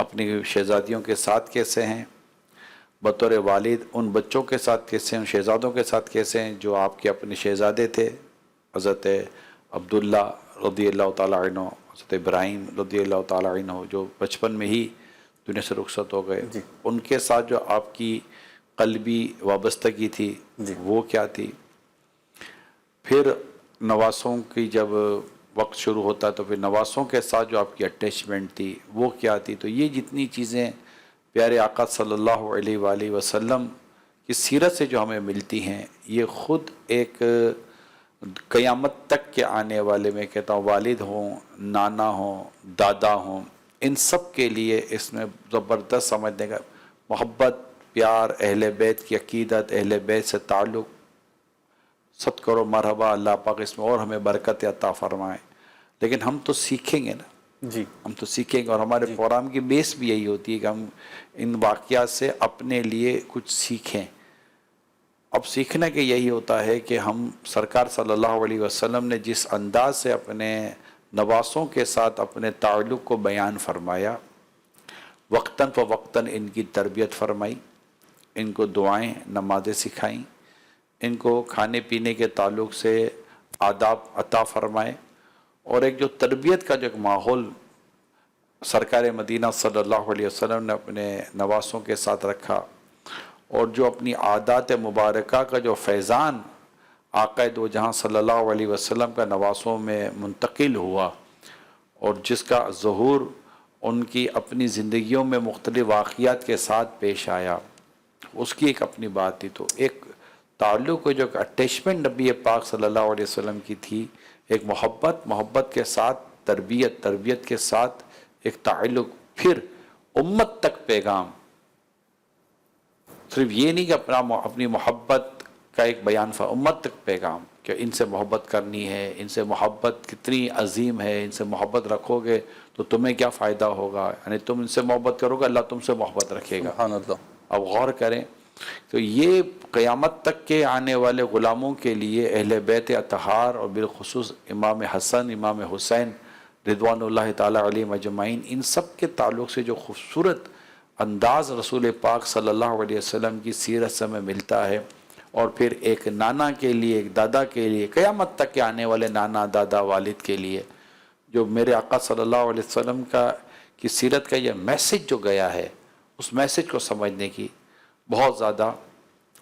اپنی شہزادیوں کے ساتھ کیسے ہیں، بطور والد ان بچوں کے ساتھ کیسے ہیں، ان شہزادوں کے ساتھ کیسے ہیں جو آپ کے اپنے شہزادے تھے، حضرت عبداللہ رضی اللہ تعالیٰ عنہ، حضرت ابراہیم رضی اللہ تعالیٰ عنہ جو بچپن میں ہی دنیا سے رخصت ہو گئے، ان کے ساتھ جو آپ کی قلبی وابستگی تھی وہ کیا تھی. پھر نواسوں کی جب وقت شروع ہوتا ہے تو پھر نواسوں کے ساتھ جو آپ کی اٹیچمنٹ تھی وہ کیا تھی. تو یہ جتنی چیزیں پیارے آقا صلی اللہ علیہ وآلہ وسلم کی سیرت سے جو ہمیں ملتی ہیں، یہ خود ایک قیامت تک کے آنے والے، میں کہتا ہوں والد ہوں، نانا ہوں، دادا ہوں، ان سب کے لیے اس میں زبردست سمجھنے کا محبت، پیار، اہل بیت کی عقیدت، اہل بیت سے تعلق، صد کرو مرحبا. اللہ پاک اس میں اور ہمیں برکت عطا فرمائے. لیکن ہم تو سیکھیں گے نا، ہم تو سیکھیں گے، اور ہمارے پروگرام کی بیس بھی یہی ہوتی ہے کہ ہم ان واقعات سے اپنے لیے کچھ سیکھیں. اب سیکھنے کے یہی ہوتا ہے کہ ہم سرکار صلی اللہ علیہ وسلم نے جس انداز سے اپنے نواسوں کے ساتھ اپنے تعلق کو بیان فرمایا، وقتاً فوقتاً ان کی تربیت فرمائی، ان کو دعائیں نمازیں سکھائیں، ان کو کھانے پینے کے تعلق سے آداب عطا فرمائے، اور ایک جو تربیت کا جو ایک ماحول سرکار مدینہ صلی اللہ علیہ وسلم نے اپنے نواسوں کے ساتھ رکھا، اور جو اپنی عادات مبارکہ کا جو فیضان آقا دو جہاں صلی اللہ علیہ وسلم کا نواسوں میں منتقل ہوا، اور جس کا ظہور ان کی اپنی زندگیوں میں مختلف واقعات کے ساتھ پیش آیا، اس کی ایک اپنی بات تھی. تو ایک تعلق جو ایک اٹیچمنٹ نبی پاک صلی اللہ علیہ وسلم کی تھی، ایک محبت کے ساتھ تربیت کے ساتھ ایک تعلق، پھر امت تک پیغام. صرف یہ نہیں کہ اپنی محبت کا ایک بیان امت تک پیغام کہ ان سے محبت کرنی ہے، ان سے محبت کتنی عظیم ہے، ان سے محبت رکھو گے تو تمہیں کیا فائدہ ہوگا، یعنی تم ان سے محبت کرو گے اللہ تم سے محبت رکھے گا. سبحان اللہ. اب غور کریں تو یہ قیامت تک کے آنے والے غلاموں کے لیے اہل بیت اطہار، اور بالخصوص امام حسن، امام حسین رضوان اللہ تعالیٰ علیہ مجمعین، ان سب کے تعلق سے جو خوبصورت انداز رسول پاک صلی اللہ علیہ وسلم کی سیرت سے ہمیں ملتا ہے. اور پھر ایک نانا کے لیے، ایک دادا کے لیے، قیامت تک کے آنے والے نانا، دادا، والد کے لیے جو میرے آقا صلی اللہ علیہ وسلم کی سیرت کا یہ میسج جو گیا ہے، اس میسج کو سمجھنے کی بہت زیادہ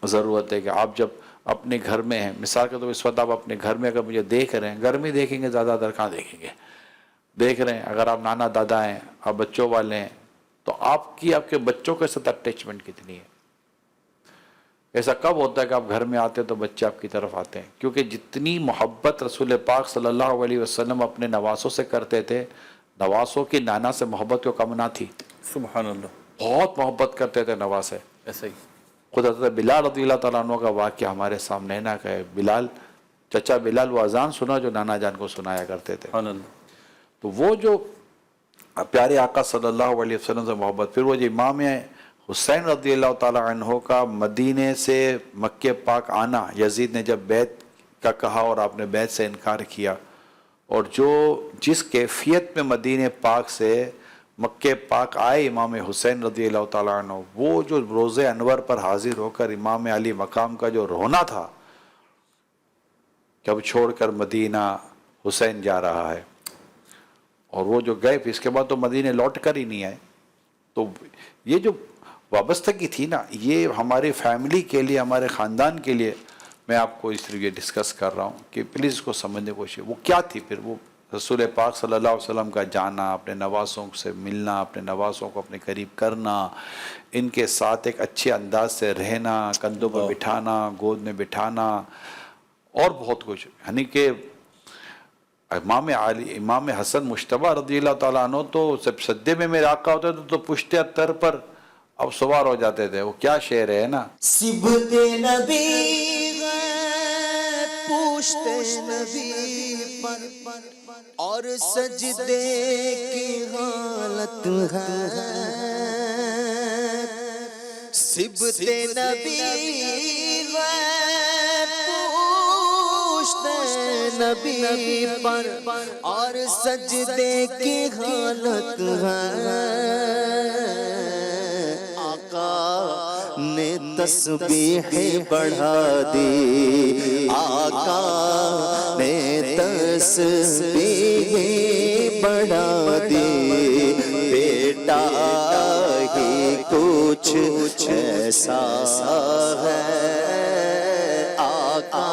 ضرورت ہے. کہ آپ جب اپنے گھر میں ہیں، مثال کے طور پر اس وقت آپ اپنے گھر میں اگر مجھے دیکھ رہے ہیں، گھر میں دیکھیں گے، زیادہ تر کہاں دیکھیں گے، دیکھ رہے ہیں. اگر آپ نانا دادا ہیں، آپ بچوں والے ہیں، تو آپ کے بچوں کے ساتھ اٹیچمنٹ کتنی ہے. ایسا کب ہوتا ہے کہ آپ گھر میں آتے ہیں تو بچے آپ کی طرف آتے ہیں؟ کیونکہ جتنی محبت رسول پاک صلی اللہ علیہ وسلم اپنے نواسوں سے کرتے تھے، نواسوں کی نانا سے محبت کو کم نہ تھی. سبحان اللہ. بہت محبت کرتے تھے نواسے. ایسا ہی خود حضرت بلال رضی اللہ تعالیٰ عنہ کا واقعہ ہمارے سامنے ہے نا، کہ بلال، چچا بلال وہ اذان سنا جو نانا جان کو سنایا کرتے تھے. سبحان اللہ. تو وہ جو پیارے آقا صلی اللہ علیہ وسلم سے محبت، پھر وہ جو امام حسین رضی اللہ تعالیٰ عنہ کا مدینے سے مکہ پاک آنا، یزید نے جب بیعت کا کہا اور آپ نے بیعت سے انکار کیا، اور جس کیفیت میں مدینے پاک سے مکہ پاک آئے امام حسین رضی اللہ تعالیٰ عنہ، وہ جو روز انور پر حاضر ہو کر امام علی مقام کا جو رونا تھا کہ اب چھوڑ کر مدینہ حسین جا رہا ہے، اور وہ جو گئے پھر اس کے بعد تو مدینے لوٹ کر ہی نہیں آئے. تو یہ جو وابستگی تھی نا، یہ ہماری فیملی کے لیے، ہمارے خاندان کے لیے، میں آپ کو اس لیے ڈسکس کر رہا ہوں کہ پلیز اس کو سمجھنے کی کوشش. وہ کیا تھی پھر؟ وہ رسول پاک صلی اللہ علیہ وسلم کا جانا، اپنے نواسوں سے ملنا، اپنے نواسوں کو اپنے قریب کرنا، ان کے ساتھ ایک اچھے انداز سے رہنا، کندھوں پر بٹھانا، گود میں بٹھانا، اور بہت کچھ. یعنی کہ امام حسن مشتبہ رضی اللہ تعالیٰ عنہ تو جب سجدے میں میرے آقا ہوتے تھے تو پشتے اتر پر اب سوار ہو جاتے تھے. وہ کیا شعر ہے نا، سبت نبی پوشتے نبی پر اور سجدے کی حالت ہے، سبت نبی نبی پر اور سجدے کی حالت ہے. تسبیح بڑھا دی، آقا نے تسبیح بڑھا دی، بیٹا ہی کچھ ایسا ہے، آقا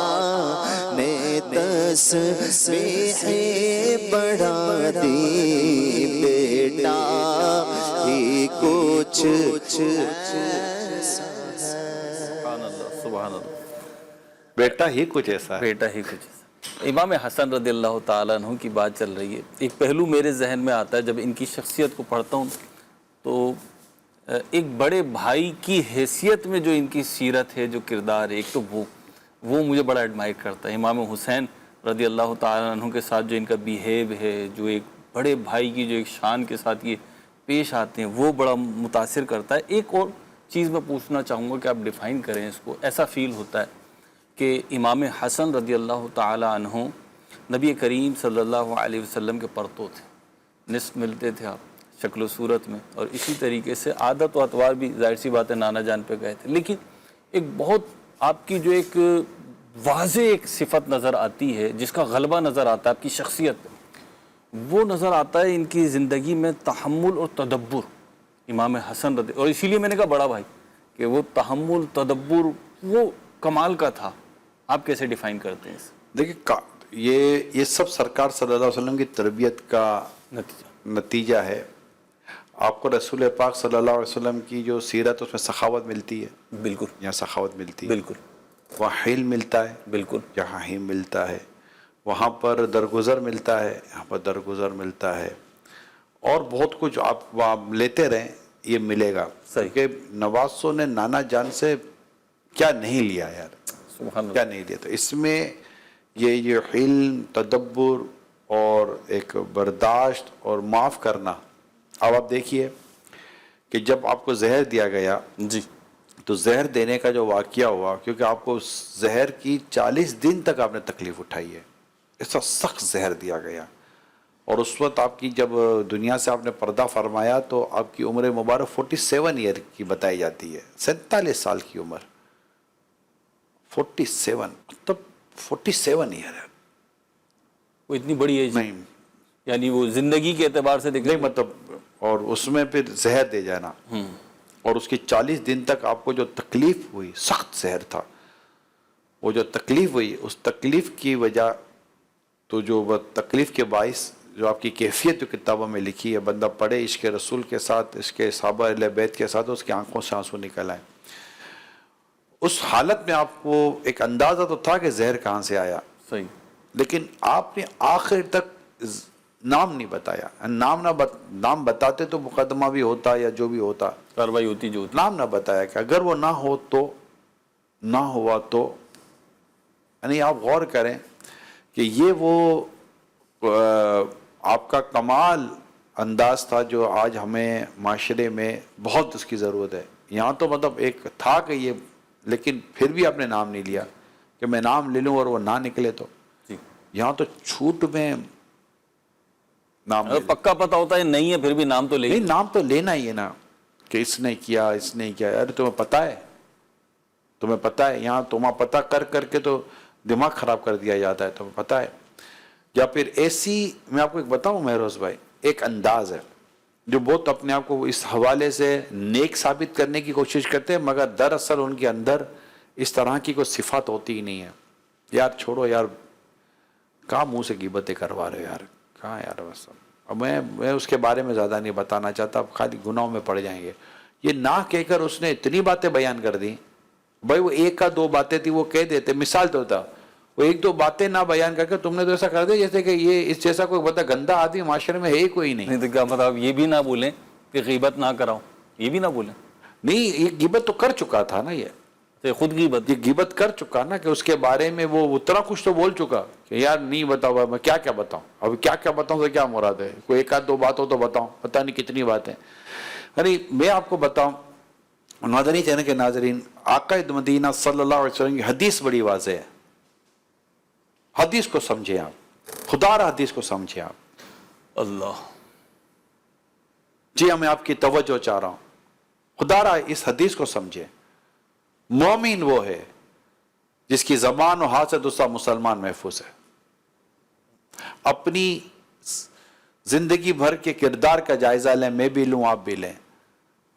نے تسبیح بڑھا دی، بیٹا ہی کچھ سبحان اللہ، سبحان اللہ، بیٹا ہی کچھ ایسا ہے۔ بیٹا ہی کچھ۔ امام حسن رضی اللہ تعالیٰ عنہ کی بات چل رہی ہے، ایک پہلو میرے ذہن میں آتا ہے جب ان کی شخصیت کو پڑھتا ہوں تو ایک بڑے بھائی کی حیثیت میں جو ان کی سیرت ہے، جو کردار ہے، ایک تو وہ مجھے بڑا ایڈمائر کرتا ہے۔ امام حسین رضی اللہ تعالیٰ عنہ کے ساتھ جو ان کا بیہیو ہے، جو ایک بڑے بھائی کی جو ایک شان کے ساتھ یہ پیش آتے ہیں، وہ بڑا متاثر کرتا ہے۔ ایک اور چیز میں پوچھنا چاہوں گا کہ آپ ڈیفائن کریں اس کو۔ ایسا فیل ہوتا ہے کہ امام حسن رضی اللہ تعالیٰ عنہ نبی کریم صلی اللہ علیہ وسلم کے پرتو تھے، نصف ملتے تھے آپ شکل و صورت میں، اور اسی طریقے سے عادت و اطوار بھی ظاہر سی بات ہے نانا جان پہ گئے تھے، لیکن ایک بہت آپ کی جو ایک واضح ایک صفت نظر آتی ہے، جس کا غلبہ نظر آتا ہے آپ کی شخصیت پہ، وہ نظر آتا ہے ان کی زندگی میں تحمل اور تدبر۔ امام حسن رضی، اور اسی لیے میں نے کہا بڑا بھائی، کہ وہ تحمل تدبر وہ کمال کا تھا۔ آپ کیسے ڈیفائن کرتے ہیں اس دیکھیں یہ سب سرکار صلی اللہ علیہ وسلم کی تربیت کا نتیجہ ہے۔ آپ کو رسول پاک صلی اللہ علیہ وسلم کی جو سیرت اس میں سخاوت ملتی ہے، بالکل یہاں سخاوت ملتی ہے، بالکل وہاں حلم ملتا ہے، بالکل یہاں حلم ملتا ہے، وہاں پر درگزر ملتا ہے، یہاں پر درگزر ملتا ہے، اور بہت کچھ آپ وہاں لیتے رہیں یہ ملے گا۔ صحیح۔ کہ نواسوں نے نانا جان سے کیا نہیں لیا یار، سبحان اللہ۔ کیا نہیں لیا، تو اس میں یہ حلم، تدبر اور ایک برداشت اور معاف کرنا۔ اب آپ دیکھیے کہ جب آپ کو زہر دیا گیا جی، تو زہر دینے کا جو واقعہ ہوا، کیونکہ آپ کو اس زہر کی 40 دن تک آپ نے تکلیف اٹھائی ہے، ایسا سخت زہر دیا گیا، اور اس وقت آپ کی جب دنیا سے آپ نے پردہ فرمایا تو آپ کی عمر مبارک 47 ایئر کی بتائی جاتی ہے، 47 سال کی عمر، 47 مطلب 47 ایئر ہے، وہ اتنی بڑی ایج نہیں یعنی وہ زندگی کے اعتبار سے دیکھیں نہیں مطلب، اور اس میں پھر زہر دے جانا، اور اس کی 40 دن تک آپ کو جو تکلیف ہوئی، سخت زہر تھا، وہ جو تکلیف ہوئی، اس تکلیف کی وجہ تو جو تکلیف کے باعث جو آپ کی کیفیت جو کتابوں میں لکھی ہے، بندہ پڑھے عشق رسول کے ساتھ، عشق صحابہ اہل بیت کے ساتھ، اس کی آنکھوں سے آنسو نکل آئے۔ اس حالت میں آپ کو ایک اندازہ تو تھا کہ زہر کہاں سے آیا، صحیح، لیکن آپ نے آخر تک نام نہیں بتایا۔ نام بتاتے تو مقدمہ بھی ہوتا یا جو بھی ہوتا، کاروائی ہوتی جو ہوتی۔ نام نہ بتایا کہ اگر وہ نہ ہو تو نہ ہوا تو، یعنی آپ غور کریں کہ یہ وہ آپ کا کمال انداز تھا جو آج ہمیں معاشرے میں بہت اس کی ضرورت ہے۔ یہاں تو مطلب ایک تھا کہ یہ، لیکن پھر بھی آپ نے نام نہیں لیا کہ میں نام لے لوں اور وہ نہ نکلے تو، جی، یہاں تو چھوٹ میں نام اگر پکا پتہ ہوتا ہے نہیں ہے پھر بھی نام تو لے نہیں، نام تو لینا ہی ہے نا، کہ اس نے کیا، اس نے کیا، ارے تمہیں پتہ ہے، تمہیں پتہ ہے، یہاں تمہیں پتہ کر کر کے تو دماغ خراب کر دیا جاتا ہے، تمہیں پتہ ہے۔ یا پھر ایسی، میں آپ کو ایک بتاؤں مہروز بھائی، ایک انداز ہے جو بہت اپنے آپ کو اس حوالے سے نیک ثابت کرنے کی کوشش کرتے ہیں، مگر دراصل ان کے اندر اس طرح کی کوئی صفات ہوتی ہی نہیں ہے۔ یار چھوڑو یار، کہاں منہ سے غیبتیں کروا رہے ہو یار، کہاں یار، بس اب میں اس کے بارے میں زیادہ نہیں بتانا چاہتا، اب خالی گناہوں میں پڑ جائیں گے۔ یہ نہ کہہ کر اس نے اتنی باتیں بیان کر دی، بھائی وہ ایک کا دو باتیں تھی وہ کہہ دیتے، مثال تو تھا، وہ ایک دو باتیں نہ بیان کر کے تم نے تو ایسا کر دیا جیسے کہ یہ اس جیسا کوئی بتا گندا آدمی معاشرے میں ہے ہی کوئی نہیں۔ نہیں تو کیا مطلب یہ بھی نہ بولیں کہ غیبت نہ کراؤ، یہ بھی نہ بولیں، نہیں، یہ غیبت تو کر چکا تھا نا، یہ خود غیبت، یہ غیبت کر چکا نا، کہ اس کے بارے میں وہ اتنا کچھ تو بول چکا کہ یار نہیں بتاؤ، میں کیا کیا بتاؤں، اب کیا کیا بتاؤں تو کیا مراد ہے، کوئی ایک آدھ دو بات ہو تو بتاؤں، پتہ نہیں کتنی باتیں۔ یعنی میں آپ کو بتاؤں، مدنی چینل کے ناظرین، آقا مدینہ صلی اللہ علیہ وسلم کی حدیث بڑی واضح ہے، حدیث کو سمجھیں آپ، خدا را حدیث کو سمجھیں آپ۔ اللہ، جی ہاں، میں آپ کی توجہ چاہ رہا ہوں، خدا را اس حدیث کو سمجھیں۔ مومن وہ ہے جس کی زبان و ہاتھ سے دوسرا مسلمان محفوظ ہے. اپنی زندگی بھر کے کردار کا جائزہ لیں، میں بھی لوں، آپ بھی لیں.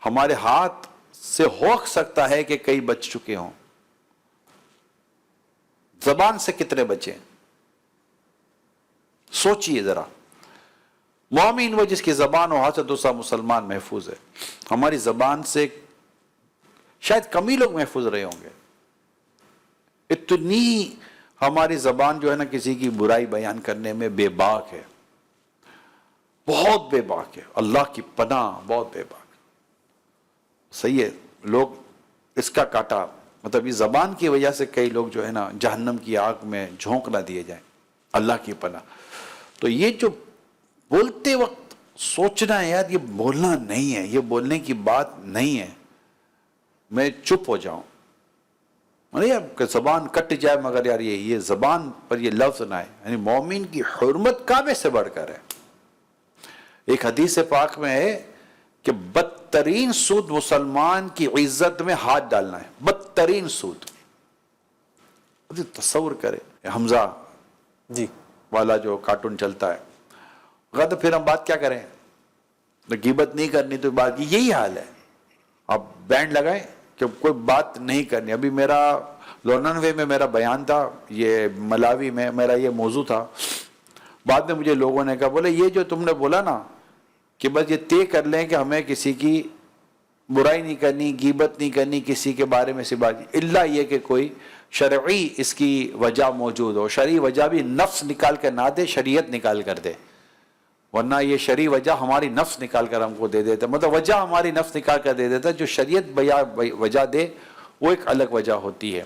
ہمارے ہاتھ سے ہو سکتا ہے کہ کئی بچ چکے ہوں، زبان سے کتنے بچے؟ سوچئے ذرا. مومن وہ جس کی زبان و ہاتھ سے دوسرا مسلمان محفوظ ہے. ہماری زبان سے شاید کم ہی لوگ محفوظ رہے ہوں گے. اتنی ہماری زبان جو ہے نا کسی کی برائی بیان کرنے میں بے باک ہے، بہت بے باک ہے. اللہ کی پناہ، بہت بے باک. صحیح ہے، لوگ اس کا کاٹا، مطلب اس زبان کی وجہ سے کئی لوگ جو ہے نا جہنم کی آگ میں جھونک نہ دیے جائیں. اللہ کی پناہ. تو یہ جو بولتے وقت سوچنا ہے یار یہ بولنا نہیں ہے، یہ بولنے کی بات نہیں ہے، میں چپ ہو جاؤں. کہ زبان کٹ جائے مگر یار یہ زبان پر یہ لفظ نہ آئے. یعنی مومن کی حرمت کعبے سے بڑھ کر ہے. ایک حدیث پاک میں ہے کہ بدترین سود مسلمان کی عزت میں ہاتھ ڈالنا ہے. بدترین سود. تصور کرے حمزہ جی والا جو کارٹون چلتا ہے، تو پھر ہم بات کیا کریں؟ غیبت نہیں کرنی تو بات یہی حال ہے. آپ بینڈ لگائیں کہ کوئی بات نہیں کرنی. ابھی میرا لوننوے میں میرا بیان تھا، یہ ملاوی میں میرا یہ موضوع تھا. بعد میں مجھے لوگوں نے کہا، بولے یہ جو تم نے بولا نا کہ بس یہ طے کر لیں کہ ہمیں کسی کی برائی نہیں کرنی، غیبت نہیں کرنی، کسی کے بارے میں سی بات، الا یہ کہ کوئی شرعی اس کی وجہ موجود ہو. شرعی وجہ بھی نفس نکال کر نہ دے، شریعت نکال کر دے. ورنہ یہ شرعی وجہ ہماری نفس نکال کر ہم کو دے دیتا، مطلب وجہ ہماری نفس نکال کر دے دیتا. جو شریعت وجہ دے وہ ایک الگ وجہ ہوتی ہے.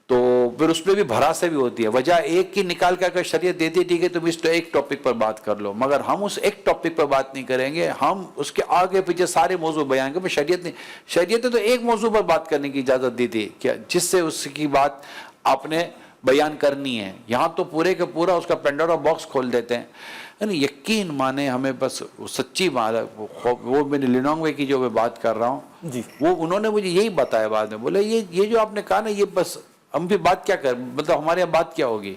تو پھر اس میں بھی بھراسے بھی ہوتی ہے. وجہ ایک کی نکال کر اگر شریعت دیتی ٹھیک ہے تم اس ایک ٹاپک پر بات کر لو، مگر ہم اس ایک ٹاپک پر بات نہیں کریں گے، ہم اس کے آگے پیچھے سارے موضوع بیان کریں. شریعت نے تو ایک موضوع پر بات کرنے کی اجازت دی تھی کہ جس سے اس کی بات آپ نے بیان کرنی ہے. یہاں تو پورے کا پورا اس کا پینڈورا باکس کھول دیتے ہیں. یعنی یقین مانے ہمیں بس سچی بات ہے. وہ میں نے لینونگوے کی جو میں بات کر رہا ہوں جی، وہ انہوں نے مجھے یہی بتایا بعد میں. بولے یہ جو آپ نے کہا نا یہ بس ہم بھی بات کیا کر، مطلب ہمارے یہاں بات کیا ہوگی؟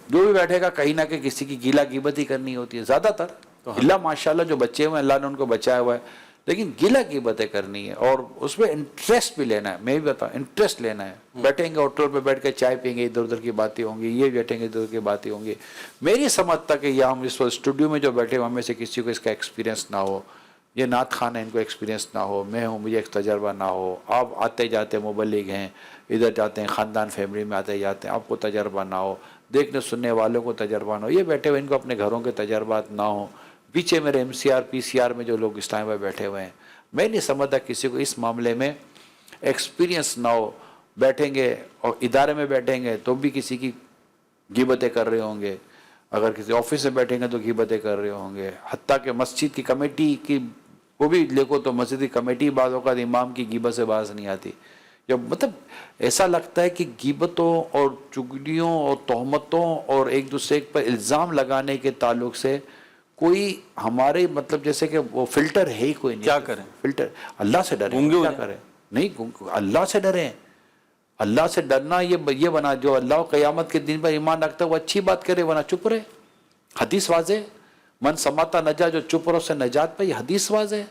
جو بھی بیٹھے گا کہیں نہ کہیں کسی کی گیلا غیبت ہی کرنی ہوتی ہے زیادہ تر. اللہ ماشاءاللہ جو بچے ہوئے ہیں اللہ نے ان کو بچایا ہوا ہے، لیکن گیلا غیبتیں کرنی ہے اور اس میں انٹرسٹ بھی لینا ہے. میں بھی بتاؤں انٹرسٹ لینا ہے. بیٹھیں گے ہوٹل پہ بیٹھ کے چائے پئیں گے، ادھر ادھر کی باتیں ہوں گی، یہ بیٹھیں گے ادھر ادھر کی باتیں ہوں گی. میری سمجھ تک کہ یہ ہم اس وقت اسٹوڈیو میں جو بیٹھے ہم میں سے کسی کو اس کا ایکسپیرینس نہ ہو، یہ نعت خان ہے ان کو ایکسپیرینس نہ ہو، میں ہوں مجھے ایک تجربہ نہ ہو، آپ آتے جاتے مبلغ ہیں ادھر جاتے ہیں خاندان فیملی میں آتے جاتے ہیں، آپ کو تجربہ نہ ہو، دیکھنے سننے والوں کو تجربہ نہ ہو، یہ بیٹھے ہوئے ان کو اپنے گھروں کے تجربات نہ ہوں. پیچھے میرے MCR PCR میں جو لوگ اس ٹائم پہ بیٹھے ہوئے ہیں، میں نہیں سمجھتا کسی کو اس معاملے میں ایکسپیرینس نہ ہو. بیٹھیں گے اور ادارے میں بیٹھیں گے تو بھی کسی کی غیبتیں کر رہے ہوں گے، اگر کسی آفس میں بیٹھیں گے تو غیبتیں کر رہے ہوں گے. حتیٰ کہ مسجد کی کمیٹی کی وہ بھی دیکھو تو مسجد کی کمیٹی بعض اوقات امام کی غیبت سے باز نہیں آتی. جب مطلب ایسا لگتا ہے کہ غیبتوں اور چگلیوں اور تہمتوں اور ایک دوسرے پر الزام لگانے کے تعلق سے کوئی ہمارے مطلب جیسے کہ وہ فلٹر ہے ہی کوئی نہیں. کیا کریں؟ فلٹر اللہ سے ڈریں. کیا کریں؟ نہیں اللہ سے ڈریں. اللہ سے ڈرنا یہ بنا جو اللہ قیامت کے دن پر ایمان رکھتا ہے وہ اچھی بات کرے ورنہ چپ رہے. حدیث واضح، من سماتا نجا، جو چپ رہو سے نجات پہ، یہ حدیث واضح.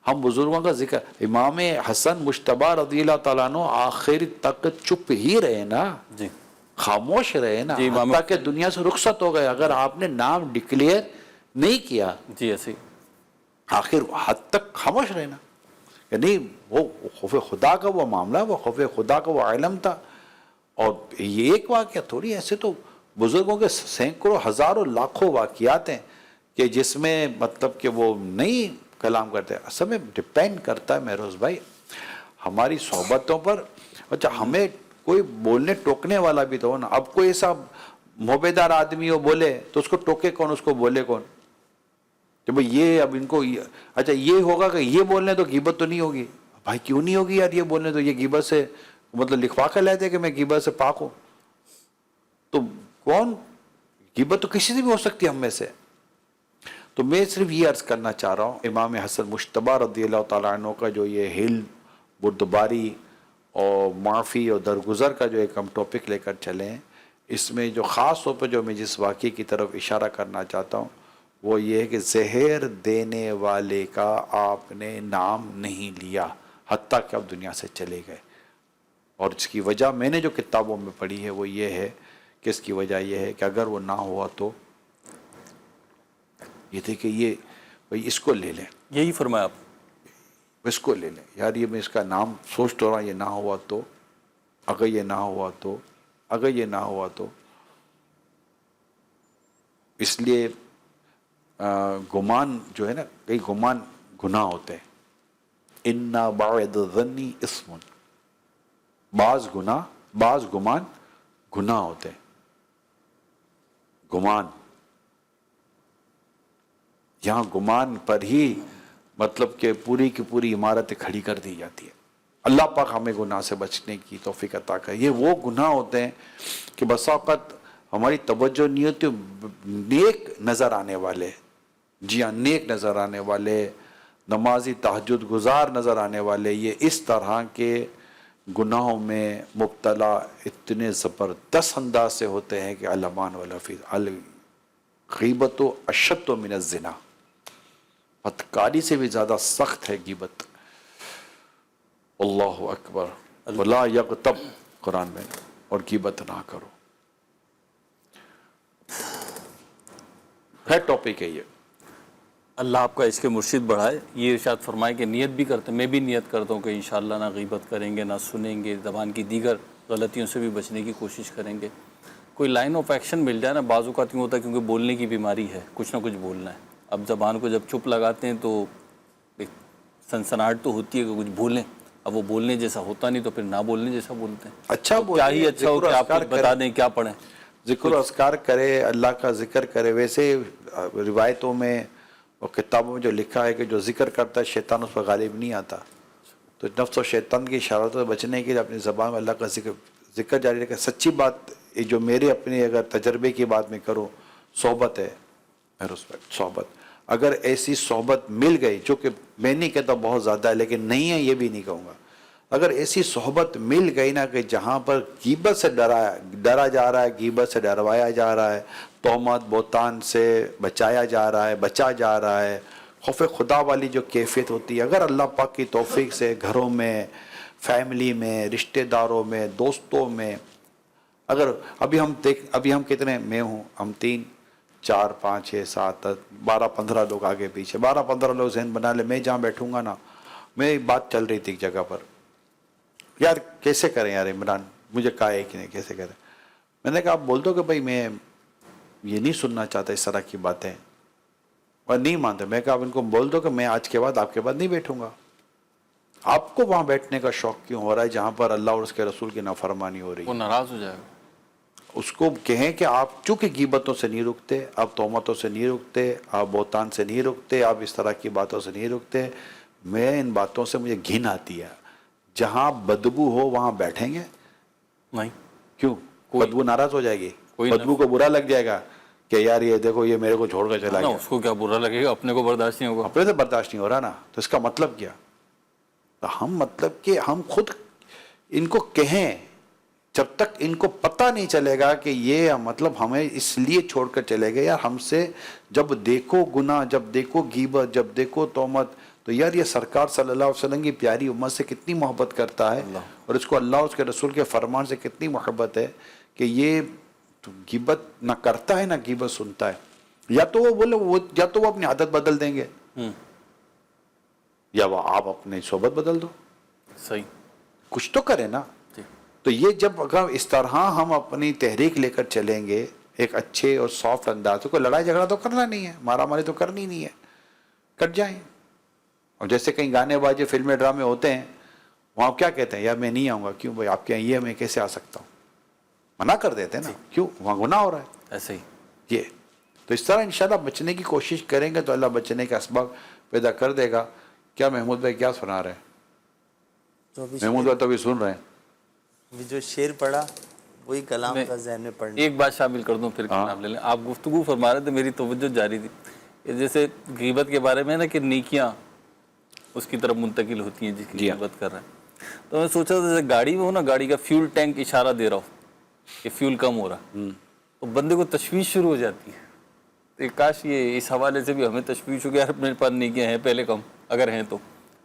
ہم بزرگوں کا ذکر، امام حسن مجتبی رضی اللہ تعالیٰ عنہ آخر تک چپ ہی رہے نا، جی خاموش رہے نا، جی، حتیٰ کہ دنیا سے رخصت ہو گئے. اگر آپ نے نام ڈکلیئر نہیں کیا جی ایسے آخر حد تک خاموش رہنا. یعنی وہ خوف خدا کا وہ معاملہ، وہ خوف خدا کا وہ علم تھا. اور یہ ایک واقعہ تھوڑی، ایسے تو بزرگوں کے سینکڑوں ہزاروں لاکھوں واقعات ہیں کہ جس میں مطلب کہ وہ نہیں کلام کرتے. اصل میں ڈپینڈ کرتا ہے مہروز بھائی ہماری صحبتوں پر. اچھا ہمیں کوئی بولنے ٹوکنے والا بھی تو ہو نا. اب کوئی ایسا محبیدار آدمی ہو بولے تو اس کو ٹوکے کون، اس کو بولے کون؟ کہ بھئی یہ اب ان کو اچھا یہ ہوگا کہ یہ بولنے تو غیبت تو نہیں ہوگی. بھائی کیوں نہیں ہوگی یار؟ یہ بولنے تو یہ غیبت سے مطلب لکھوا کر لیتے کہ میں غیبت سے پاک ہوں. تو کون؟ غیبت تو کسی سے بھی ہو سکتی ہے ہم میں سے. تو میں صرف یہ عرض کرنا چاہ رہا ہوں امام حسن مجتبی رضی اللہ تعالیٰ عنہ کا جو یہ حلم، بردباری اور معافی اور درگزر کا جو ایک ہم ٹاپک لے کر چلے ہیں، اس میں جو خاص طور پہ جو میں جس واقعے کی طرف اشارہ کرنا چاہتا ہوں وہ یہ ہے کہ زہر دینے والے کا آپ نے نام نہیں لیا حتیٰ کہ آپ دنیا سے چلے گئے. اور اس کی وجہ میں نے جو کتابوں میں پڑھی ہے وہ یہ ہے کہ اس کی وجہ یہ ہے کہ اگر وہ نہ ہوا تو یہ تھے کہ یہ بھئی اس کو لے لیں، یہی فرمایا آپ. اس کو لے لیں یار، یہ میں اس کا نام سوچ تو رہا، یہ نہ ہوا تو، اگر یہ نہ ہوا تو، اگر یہ نہ ہوا تو. اس لیے گمان جو ہے نا، کئی گمان گناہ ہوتے ہیں. اِنَّا بَعْدَ الظَّنِّ اسم، بعض گمان گناہ ہوتے ہیں. گمان، یہاں گمان پر ہی مطلب کہ پوری کی پوری عمارت کھڑی کر دی جاتی ہے. اللہ پاک ہمیں گناہ سے بچنے کی توفیق عطا کرے. یہ وہ گناہ ہوتے ہیں کہ بسا اوقات ہماری توجہ نہیں ہوتی، نیک نظر آنے والے، جی ہاں نیک نظر آنے والے، نمازی تہجد گزار نظر آنے والے، یہ اس طرح کے گناہوں میں مبتلا اتنے زبردست انداز سے ہوتے ہیں کہ علمان والحفیظ الغیبت اشد من الزنا، بدکاری سے بھی زیادہ سخت ہے غیبت. اللہ اکبر. ولا یغتب قرآن میں، اور غیبت نہ کرو. ہے ٹاپک ہے یہ. اللہ آپ کا اس کے مرشد بڑھائے. یہ ارشاد فرمائے کہ نیت بھی کرتے، میں بھی نیت کرتا ہوں کہ انشاءاللہ نہ غیبت کریں گے، نہ سنیں گے، زبان کی دیگر غلطیوں سے بھی بچنے کی کوشش کریں گے. کوئی لائن آف ایکشن مل جائے نا، بعض اوقات یوں ہوتا ہے کیونکہ بولنے کی بیماری ہے، کچھ نہ کچھ بولنا ہے. اب زبان کو جب چپ لگاتے ہیں تو ایک سنسناہٹ تو ہوتی ہے کہ کچھ بولیں، اب وہ بولنے جیسا ہوتا نہیں تو پھر نہ بولنے جیسا بولتے ہیں. اچھا تو کیا ہی اچھا ہو کہ آپ کچھ بتا دیں کیا پڑھیں، ذکر و اذکار کرے، اللہ کا ذکر کرے. ویسے روایتوں میں اور کتابوں میں جو لکھا ہے کہ جو ذکر کرتا ہے شیطان اس پر غالب نہیں آتا. تو نفس و شیطان کی اشارتوں سے بچنے کے لیے اپنی زبان میں اللہ کا ذکر جاری رکھے. سچی بات جو میرے اپنے اگر تجربے کی بات میں کروں، صحبت ہے، صحبت. اگر ایسی صحبت مل گئی، جو کہ میں نہیں کہتا بہت زیادہ ہے لیکن نہیں ہے یہ بھی نہیں کہوں گا، اگر ایسی صحبت مل گئی نا کہ جہاں پر غیبت سے ڈرا جا رہا ہے، غیبت سے ڈروایا جا رہا ہے، تہمت بہتان سے بچایا جا رہا ہے، بچا جا رہا ہے، خوف خدا والی جو کیفیت ہوتی ہے، اگر اللہ پاک کی توفیق سے گھروں میں، فیملی میں، رشتہ داروں میں، دوستوں میں، اگر ابھی ہم کتنے، میں ہوں، ہم 3 4 5 6 7 12 15 لوگ آگے پیچھے، 12 15 لوگ ذہن بنا لے. میں جہاں بیٹھوں گا نا، میری بات چل رہی تھی ایک جگہ پر، یار کیسے کریں یار عمران، مجھے کہا ہے کہ نہیں کیسے کریں. میں نے کہا آپ بول دو کہ بھائی میں یہ نہیں سننا چاہتا اس طرح کی باتیں، اور نہیں مانتے. میں کہا آپ ان کو بول دو کہ میں آج کے بعد آپ کے بعد نہیں بیٹھوں گا. آپ کو وہاں بیٹھنے کا شوق کیوں ہو رہا ہے جہاں پر اللہ اور اس کے رسول کی نافرمانی ہو رہی ہے؟ وہ ناراض ہو جائے گا. اس کو کہیں کہ آپ چونکہ غیبتوں سے نہیں رکتے، آپ تہمتوں سے نہیں رکتے، آپ بہتان سے نہیں رکتے، آپ اس طرح کی باتوں سے نہیں رکتے، میں ان باتوں سے مجھے گھن آتی ہے. جہاں بدبو ہو وہاں بیٹھیں گے نہیں، کیوں؟ بدبو ناراض ہو جائے گی، کوئی بدبو کو برا لگ جائے گا کہ یار یہ دیکھو یہ میرے کو چھوڑ کر چلا نا، گیا. اس کو کیا برا لگے گا، اپنے کو برداشت نہیں ہوگا. اپنے سے برداشت نہیں ہو رہا نا، تو اس کا مطلب کیا؟ تو ہم مطلب کہ ہم خود ان کو کہیں، جب تک ان کو پتہ نہیں چلے گا کہ یہ مطلب ہمیں اس لیے چھوڑ کر چلے گئے، یار ہم سے جب دیکھو گناہ، جب دیکھو غیبت، جب دیکھو تہمت، تو یار یہ سرکار صلی اللہ علیہ وسلم کی پیاری امت سے کتنی محبت کرتا ہے، اور اس کو اللہ اور اس کے رسول کے فرمان سے کتنی محبت ہے کہ یہ غیبت نہ کرتا ہے نہ غیبت سنتا ہے. یا تو وہ بولے یا تو وہ اپنی عادت بدل دیں گے، یا وہ آپ اپنی صحبت بدل دو، صحیح کچھ تو کرے نا. تو یہ جب اگر اس طرح ہم اپنی تحریک لے کر چلیں گے ایک اچھے اور سافٹ انداز سے، کوئی لڑائی جھگڑا تو کرنا نہیں ہے، مارا ماری تو کرنی نہیں ہے، کٹ جائیں. اور جیسے کہیں گانے بازی فلمیں ڈرامے ہوتے ہیں، وہاں کیا کہتے ہیں، یار میں نہیں آؤں گا. کیوں بھائی، آپ کے یہاں یہ میں کیسے آ سکتا ہوں؟ منع کر دیتے ہیں نا. کیوں؟ وہاں گناہ ہو رہا ہے. ایسے ہی یہ تو اس طرح انشاءاللہ بچنے کی کوشش کریں گے تو اللہ بچنے کا اسباب پیدا کر دے گا. کیا محمود بھائی کیا سنا رہے ہیں؟ محمود بھائی تو ابھی سن رہے ہیں. جو شعر پڑھا وہی کلام کا ذہن میں پڑھنا. ایک بات شامل کر دوں پھر آپ لے لیں. آپ گفتگو فرما رہے تھے، میری توجہ جاری تھی. جیسے غیبت کے بارے میں نا کہ نیکیاں اس کی طرف منتقل ہوتی ہیں جس کی غیبت کر رہے ہیں. تو میں سوچا تھا جیسے گاڑی میں ہو نا, گاڑی کا فیول ٹینک اشارہ دے رہا ہو کہ فیول کم ہو رہا, تو بندے کو تشویش شروع ہو جاتی ہے. تو کاش یہ اس حوالے سے بھی ہمیں تشویش ہو گیا, میرے پاس نہیں کیا ہیں پہلے کم, اگر ہیں تو,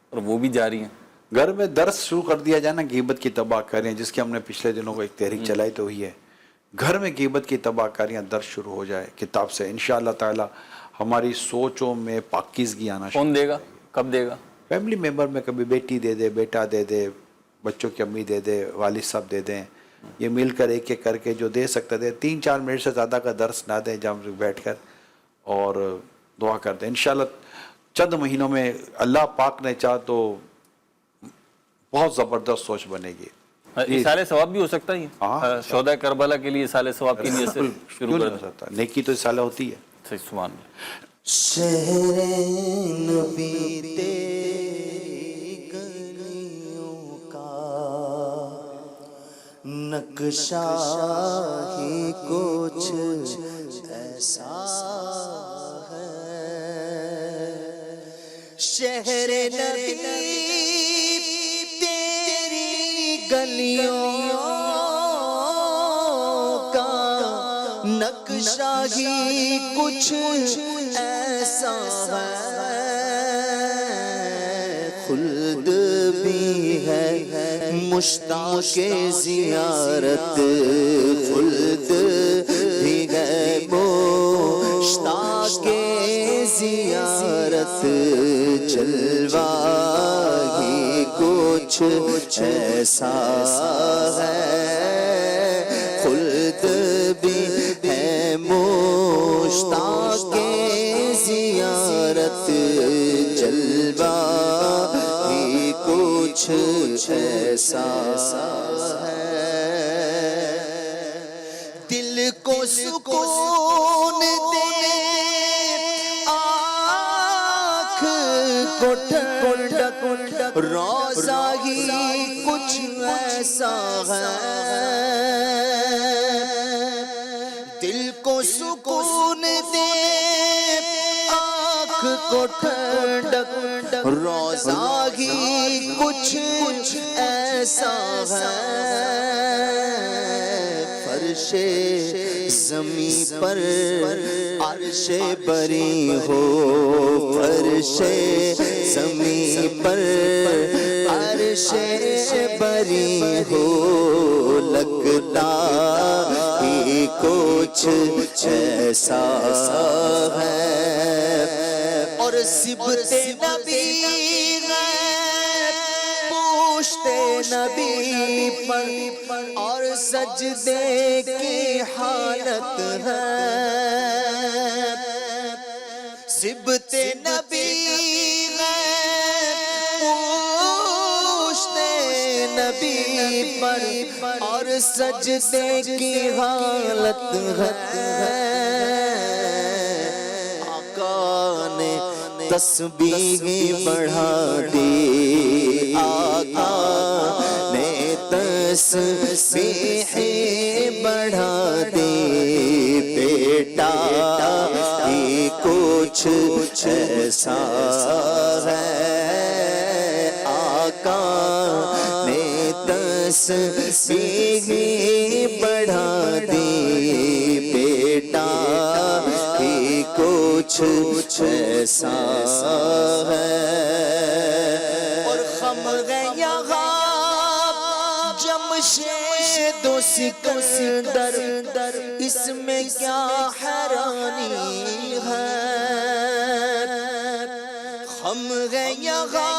اور وہ بھی جاری ہیں. گھر میں درس شروع کر دیا جائے نا, غیبت کی تباہ کاریاں, جس کی ہم نے پچھلے دنوں کو ایک تحریک چلائی تو ہوئی ہے. گھر میں غیبت کی تباہ کاریاں درس شروع ہو جائے کتاب سے, انشاءاللہ تعالی ہماری سوچوں میں پاکیزگی آنا شروع. کون دے گا, کب دے گا؟ فیملی ممبر میں کبھی بیٹی دے دے, بیٹا دے دے, بچوں کی امی دے دے, والد صاحب دے دیں, یہ مل کر ایک ایک کر کے جو دے سکتے دے. 3-4 منٹ سے زیادہ کا درس نہ دیں, جب بیٹھ کر اور دعا کر دیں. انشاءاللہ چند مہینوں میں اللہ پاک نے چاہ تو بہت زبردست سوچ بنے گی. اصالہ ثواب بھی ہو سکتا ہے, شہداء کربلا کے لیے اصالہ ثواب کی نیت سے شروع کر سکتا, نیکی تو اصالہ ہوتی ہے. صحیح, سبحان اللہ. شہر نبی تیری گلیوں کا نقشہ ہی کچھ ایسا ہے. شہر نبی تیری گلیوں کا نقشہ ہی کچھ ایسا ہے. خلد بھی ہے مشتاق زیارت, خلد بھی ہے مشتاق زیارت, جلوہ ہی کچھ ایسا ہے. خلد بھی ہے مشتاق زیارت, جلوہ ہی کچھ ایسا ہے. دل کو سکون دے, آنکھ کو ٹھنڈک, روزہ ہی کچھ ایسا ہے. دل کو سکون دے, آنکھ کو ٹھنڈک, روزہ ہی کچھ ایسا ہے. فرش زمین پر عرش بری ہو, فرش زمین پر عرش بری ہو, لگتا ہی کچھ ایسا ہے. اور صبت نبی پوچھتے نبی پر, اور سجدے کی حالت ہے. صبت نبی پوچھتے نبی پر, اور سجدے کی حالت ہے. آقا نے تسبیح بڑھا دی, آقا نے تسبیح بڑھا دی. بیٹا ہی کچھ ایسا ہے. آقا نے تسبیح بڑھا دی, بیٹا ہی کچھ ایسا ہے. اور خمر یہاں جمشید و سکندر, اس میں کیا حیرانی ہے. خمر یہاں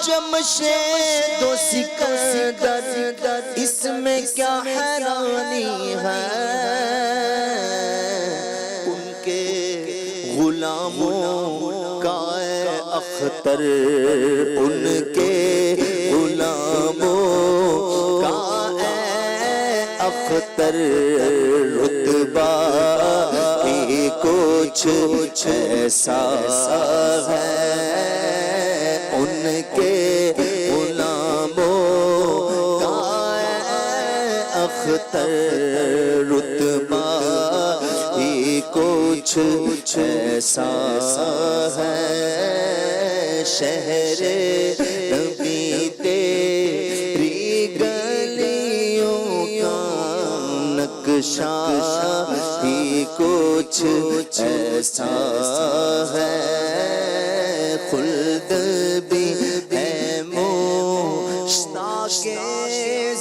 جمشید و سکندر, اس میں کیا حیرانی ہے. ان کے غلاموں کا اختر, ان کے غلاموں کا اختر, رتبہ ہی کچھ ایسا ہے. ان کے غلاموں کا اختر, رتبہ ہی کچھ ایسا ہے. شہر نبی نقشہ ہی کچھ ایسا ہے، خلد بھی ہے مشتاق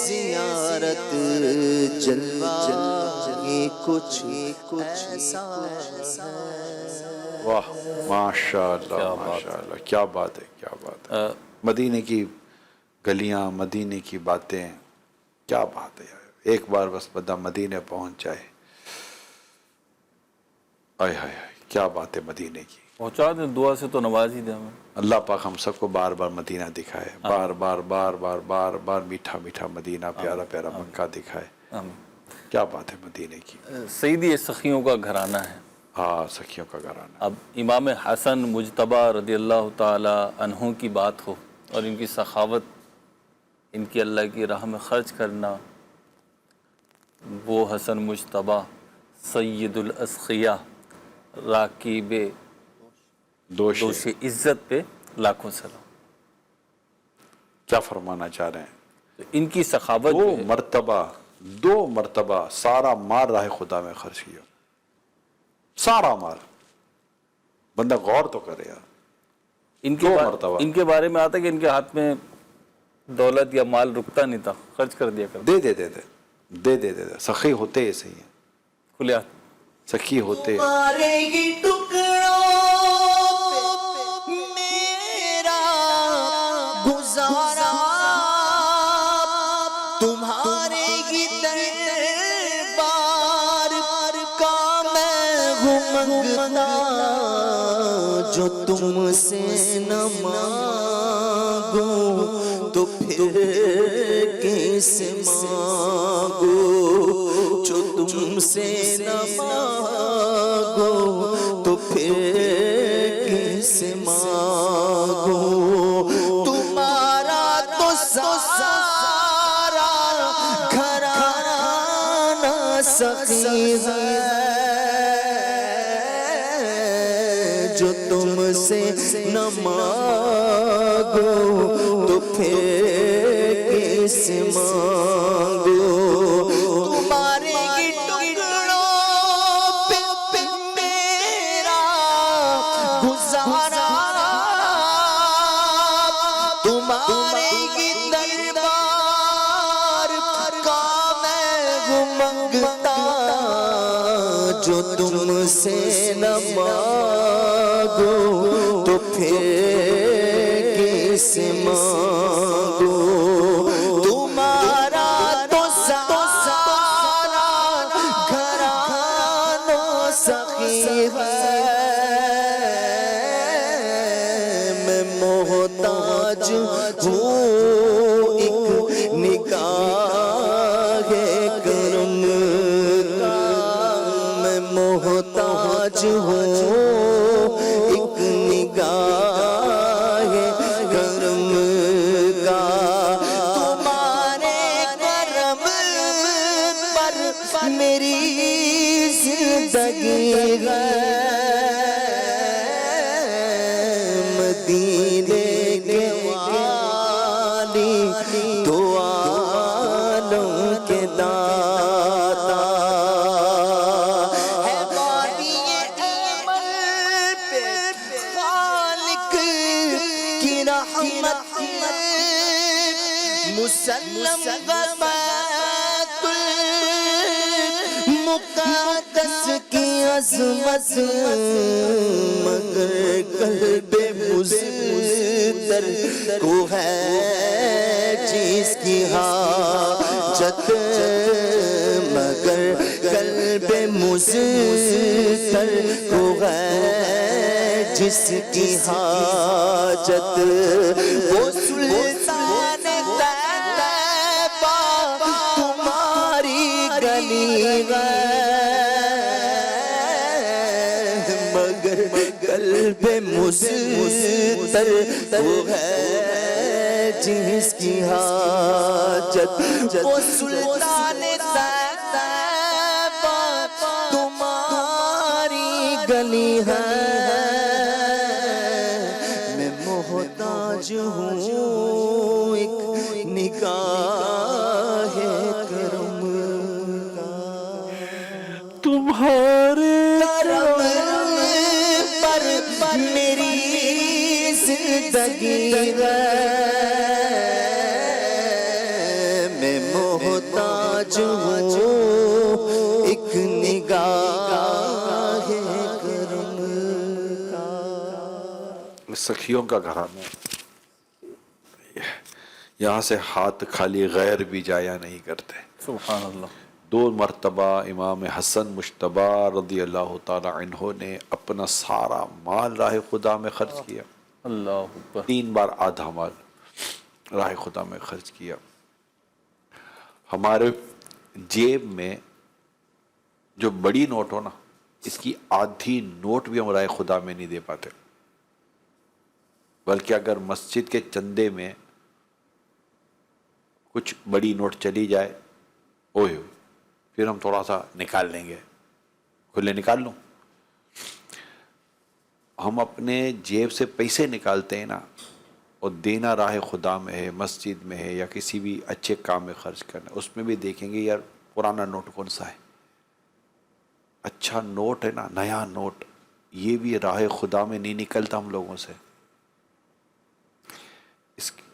زیارت، جلوہ ہی کچھ ایسا ہے۔ واہ ماشاء اللہ ماشاء اللہ، کیا بات ہے کیا بات ہے، مدینے کی گلیاں، مدینے کی باتیں، کیا بات ہے یار، ایک بار بس بندہ مدینے پہنچ جائے، آئے ہائے ہائے کیا بات ہے مدینے کی۔ پہنچا دیں، دعا سے تو نواز ہی دیں ہمیں۔ اللہ پاک ہم سب کو بار بار مدینہ دکھائے، بار بار بار بار بار بار میٹھا میٹھا مدینہ، پیارا پیارا مکہ دکھائے، آمین۔ کیا بات ہے مدینے کی۔ سیدی سخیوں کا گھرانہ ہے۔ ہاں سخیوں کا گھرانہ۔ اب امام حسن مجتبیٰ رضی اللہ تعالی عنہ کی بات ہو اور ان کی سخاوت، ان کی اللہ کی راہ میں خرچ کرنا، وہ حسن مجتبیٰ سید الاسقیاء راکب دوش دوش عزت پہ لاکھوں سلام۔ کیا فرمانا چاہ رہے ہیں؟ تو ان کی سخاوت دو مرتبہ سارا مال راہ خدا میں خرچ کیا، سارا مال، بندہ غور تو کرے یار، دو مرتبہ۔ ان کے بارے میں آتا ہے کہ ان کے ہاتھ میں دولت یا مال رکتا نہیں تھا، خرچ کر دیا کرتا، دے سخی ہوتے ایسے ہی ہیں، کھلے ہاتھ۔ سخی ہوتے۔ تمہارے ہی ٹکڑوں پہ میرا گزارا، تمہارے ہی دربار کا میں ہوں منگتا، جو تم سے نہ مانگوں تو پھر کس مانگوں، جو تم سے نہ مانگو تو پھر کس مانگو، تمہارا تو سارا گھرانہ سخی ہے، جو تم سے نہ مانگو تو پھر کس مانگو، تمہارے ہی ٹکڑوں پہ میرا گزارا، تمہارے ہی دربار کا میں ہوں منگتا، جو تم سے نہ مانگو تو پھر کس مانگو، تمہارا تو سارا گھرانہ سخی ہے، میں محتاج ہوں ایک نگاہ کرم کا، میں محتاج ہوں ایک نگاہ کرم کا، تمہارے کرم پر میری زندگی ہے، مدینے کے والی دو عالم کے داتا، ہے وادی امل پہ خالق کی رحمت، مسلم بیت المقدس کی عظمت، مگر قلب مزدر کو ہے جس کی حاجت، مگر قلب مزدر کو ہے جس کی حاجت، وہ سلطان طیبہ تمہاری گلی ہے، مگر قلب مزدر وہ ہے جس کی حاجت، وہ سلطان طیبہ تمہاری گلی ہے، میں محتاج ہوں ایک نگاہ کرم کا۔ ہر کرم پر میری زندگی ہے، میں محتاج ہوں ایک نگاہ کرم کا۔ سخیوں کا گھرانہ، یہاں سے ہاتھ خالی غیر بھی جایا نہیں کرتے۔ سبحان اللہ۔ 2 مرتبہ امام حسن مجتبی رضی اللہ تعالی عنہ نے اپنا سارا مال راہ خدا میں خرچ کیا، اللہ اکبر۔ 3 بار آدھا مال راہ خدا میں خرچ کیا۔ ہمارے جیب میں جو بڑی نوٹ ہو نا، اس کی آدھی نوٹ بھی ہم راہ خدا میں نہیں دے پاتے، بلکہ اگر مسجد کے چندے میں کچھ بڑی نوٹ چلی جائے، اوہ پھر ہم تھوڑا سا نکال لیں گے، کھلے نکال لوں۔ ہم اپنے جیب سے پیسے نکالتے ہیں نا، اور دینا راہ خدا میں ہے، مسجد میں ہے، یا کسی بھی اچھے کام میں خرچ کرنا، اس میں بھی دیکھیں گے یار پرانا نوٹ کون سا ہے، اچھا نوٹ ہے نا، نیا نوٹ، یہ بھی راہ خدا میں نہیں نکلتا ہم لوگوں سے۔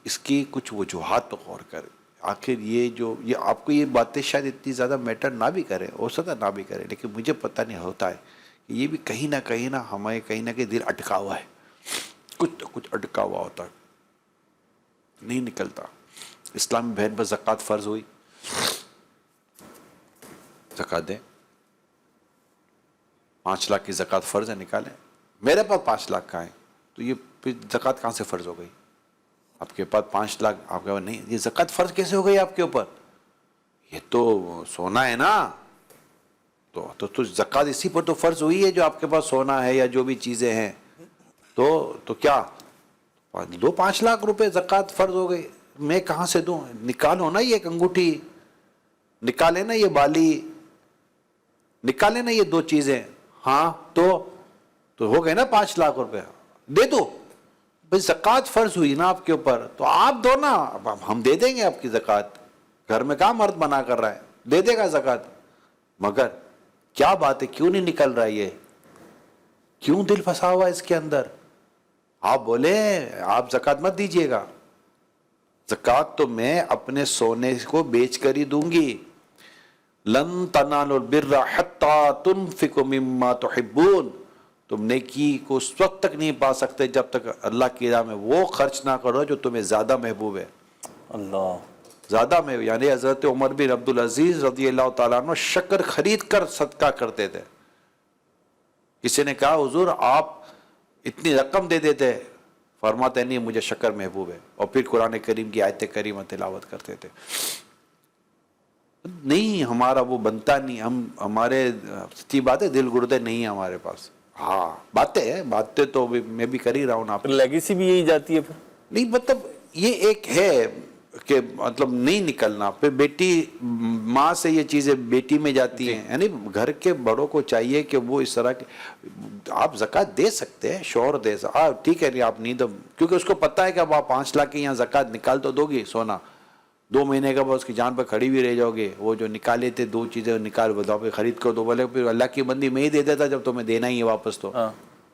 اس کی کچھ وجوہات پہ غور کریں۔ آخر یہ آپ کو یہ باتیں شاید اتنی زیادہ میٹر نہ بھی کریں، ہو سکتا نہ بھی کریں، لیکن مجھے پتہ نہیں ہوتا ہے کہ یہ بھی کہیں نہ کہیں ہمیں کہیں نہ کہیں دل اٹکا ہوا ہے، کچھ اٹکا ہوا ہوتا ہے، نہیں نکلتا۔ اسلامی بہن پر زکوٰۃ فرض ہوئی، زکوٰۃ دیں، 5 لاکھ کی زکوٰۃ فرض ہے، نکالیں۔ میرے پاس 5 لاکھ کا ہے، تو یہ پھر زکوٰۃ کہاں سے فرض ہو گئی؟ آپ کے پاس 5 لاکھ، آپ کے پاس نہیں، یہ زکوٰۃ فرض کیسے ہو گئی آپ کے اوپر؟ یہ تو سونا ہے نا، تو زکوٰۃ اسی پر تو فرض ہوئی ہے، جو آپ کے پاس سونا ہے یا جو بھی چیزیں ہیں، تو کیا 5 لاکھ روپے زکوٰۃ فرض ہو گئی؟ میں کہاں سے دوں؟ نکالو نا، یہ ایک انگوٹھی نکالے نا، یہ بالی نکالے نا، یہ 2 چیزیں، ہاں تو ہو گئے نا 5 لاکھ روپے، دے دو بھائی، زکوٰۃ فرض ہوئی نا آپ کے اوپر، تو آپ دو نا، ہم دے دیں گے آپ کی زکوٰۃ، گھر میں کہاں مرد بنا کر رہا ہے، دے دے گا زکوٰۃ۔ مگر کیا بات ہے، کیوں نہیں نکل رہا یہ؟ کیوں دل پھنسا ہوا اس کے اندر؟ آپ بولے آپ زکوٰۃ مت دیجیے گا، زکوٰۃ تو میں اپنے سونے کو بیچ کر ہی دوں گی۔ لن تنالوا البر حتی تنفقوا مما تحبون، تم نیکی کو اس وقت تک نہیں پا سکتے جب تک اللہ کی راہ میں وہ خرچ نہ کرو جو تمہیں زیادہ محبوب ہے۔ اللہ، زیادہ محبوب، یعنی حضرت عمر بن عبدالعزیز رضی اللہ تعالیٰ عنہ شکر خرید کر صدقہ کرتے تھے۔ کسی نے کہا حضور آپ اتنی رقم دے دیتے، فرماتے نہیں مجھے شکر محبوب ہے، اور پھر قرآن کریم کی آیت کریمہ تلاوت کرتے تھے۔ نہیں، ہمارا وہ بنتا نہیں، ہمارے سچی بات ہے، دل گردے نہیں ہیں ہمارے پاس۔ ہاں باتیں تو میں بھی کر ہی رہا ہوں آپ، لیگیسی بھی یہی جاتی ہے پھر؟ نہیں مطلب یہ ایک ہے کہ مطلب نہیں نکلنا، پھر بیٹی ماں سے یہ چیزیں بیٹی میں جاتی ہیں، یعنی گھر کے بڑوں کو چاہیے کہ وہ اس طرح کے، آپ زکوٰۃ دے سکتے ہیں، شوہر دے سکتے، ٹھیک ہے، نہیں آپ نہیں دو، کیونکہ اس کو پتہ ہے کہ اب آپ 5 لاکھ کی یہاں زکوٰۃ نکال تو دو گی، سونا 2 مہینے کا بعد اس کی جان پہ کھڑی بھی رہ جاؤ گے، وہ جو نکالے تھے 2 چیزیں نکال بتاؤ پہ خرید کر دو، بولے پھر اللہ کی بندی میں ہی دے دیتا جب تمہیں دینا ہی ہے واپس تو۔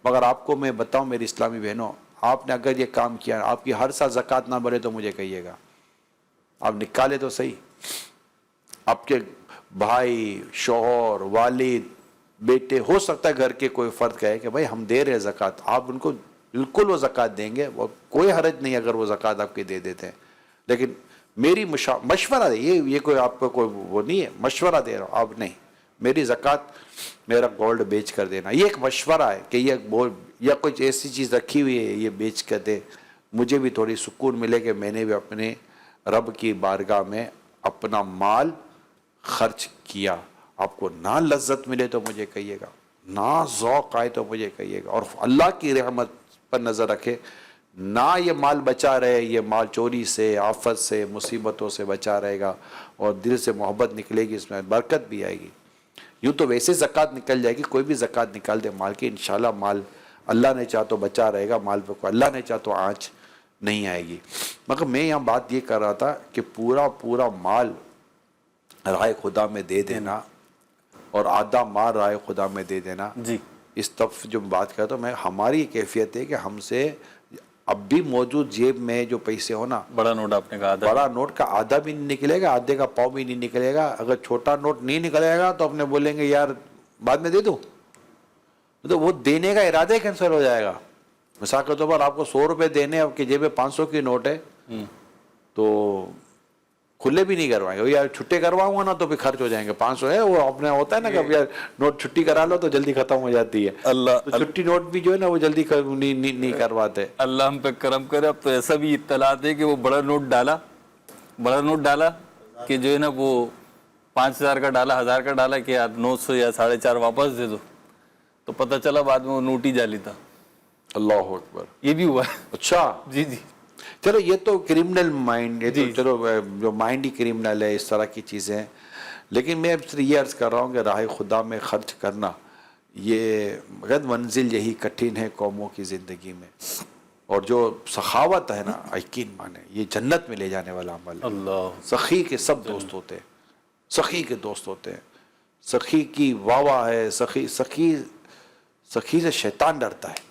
مگر آپ کو میں بتاؤں میری اسلامی بہنوں، آپ نے اگر یہ کام کیا، آپ کی ہر سال زکوٰۃ نہ بھرے تو مجھے کہیے گا، آپ نکالے تو صحیح۔ آپ کے بھائی، شوہر، والد، بیٹے، ہو سکتا ہے گھر کے کوئی فرد کہے کہ بھائی ہم دے رہے زکوٰۃ، آپ ان کو بالکل وہ زکوٰۃ دیں گے، وہ کوئی حرج نہیں اگر وہ زکوٰۃ آپ کے دے دیتے ہیں، لیکن میری مشورہ دے، یہ کوئی آپ کو کوئی وہ نہیں ہے، مشورہ دے رہا ہوں، آپ نہیں، میری زکوٰۃ میرا گولڈ بیچ کر دینا، یہ ایک مشورہ ہے کہ یا کچھ ایسی چیز رکھی ہوئی ہے یہ بیچ کر دے، مجھے بھی تھوڑی سکون ملے کہ میں نے بھی اپنے رب کی بارگاہ میں اپنا مال خرچ کیا۔ آپ کو نہ لذت ملے تو مجھے کہیے گا، نہ ذوق آئے تو مجھے کہیے گا، اور اللہ کی رحمت پر نظر رکھے، نہ یہ مال بچا رہے، یہ مال چوری سے، آفت سے، مصیبتوں سے بچا رہے گا، اور دل سے محبت نکلے گی، اس میں برکت بھی آئے گی۔ یوں تو ویسے زکوٰۃ نکل جائے گی، کوئی بھی زکوٰۃ نکال دے مال کی، انشاءاللہ مال اللہ نے چاہ تو بچا رہے گا، مال پہ اللہ نے چاہ تو آنچ نہیں آئے گی۔ مگر میں یہاں بات یہ کر رہا تھا کہ پورا مال راہ خدا میں دے دینا اور آدھا مار رہا ہے خدا میں دے دینا. جی اس طرف جو بات کرتا ہوں میں, ہماری کیفیت ہے کہ ہم سے اب بھی موجود جیب میں جو پیسے ہو نا, بڑا نوٹ آپ نے کہا تھا, بڑا نوٹ کا آدھا بھی نہیں نکلے گا, آدھے کا پاؤ بھی نہیں نکلے گا. اگر چھوٹا نوٹ نہیں نکلے گا تو اپنے بولیں گے یار بعد میں دے دوں, تو وہ دینے کا ارادہ ہی کینسل ہو جائے گا. مثال کے طور پر آپ کو 100 روپے دینے, آپ کی جیب میں 500 کی نوٹ ہے تو کھلے بھی نہیں کروائیں گے, یار چھٹے کرواؤں گا نا تو پھر خرچ ہو جائیں گے. 500 ہے وہ اپنے ہوتا ہے نا کہ یار نوٹ چھٹی کرا لو تو جلدی ختم ہو جاتی ہے. تو چھٹی نوٹ بھی جو ہے نا وہ جلدی نہیں کرواتے. اللہ ہم پہ کرم کرے. اب تو ایسا بھی اطلاعات ہے کہ وہ بڑا نوٹ ڈالا کہ جو ہے نا وہ 5000 کا ڈالا, 1000 کا ڈالا کہ یار 900 یا 4.5 واپس دے دو, تو پتہ چلا بعد میں وہ نوٹ ہی جعلی تھا. اللہ اکبر, یہ بھی ہوا ہے. اچھا جی جی چلو یہ تو کرمنل مائنڈ, یہ تو چلو جو مائنڈ ہی کرمنل ہے, اس طرح کی چیزیں. لیکن میں صرف یہ عرض کر رہا ہوں کہ راہ خدا میں خرچ کرنا یہ غد منزل یہی کٹھن ہے قوموں کی زندگی میں. اور جو سخاوت ہے نا, یقین مانے یہ جنت میں لے جانے والا عمل ہے. اللہ, سخی کے سب دوست ہوتے ہیں, سخی کے دوست ہوتے ہیں. سخی کی واہ ہے, سخی سے شیطان ڈرتا ہے.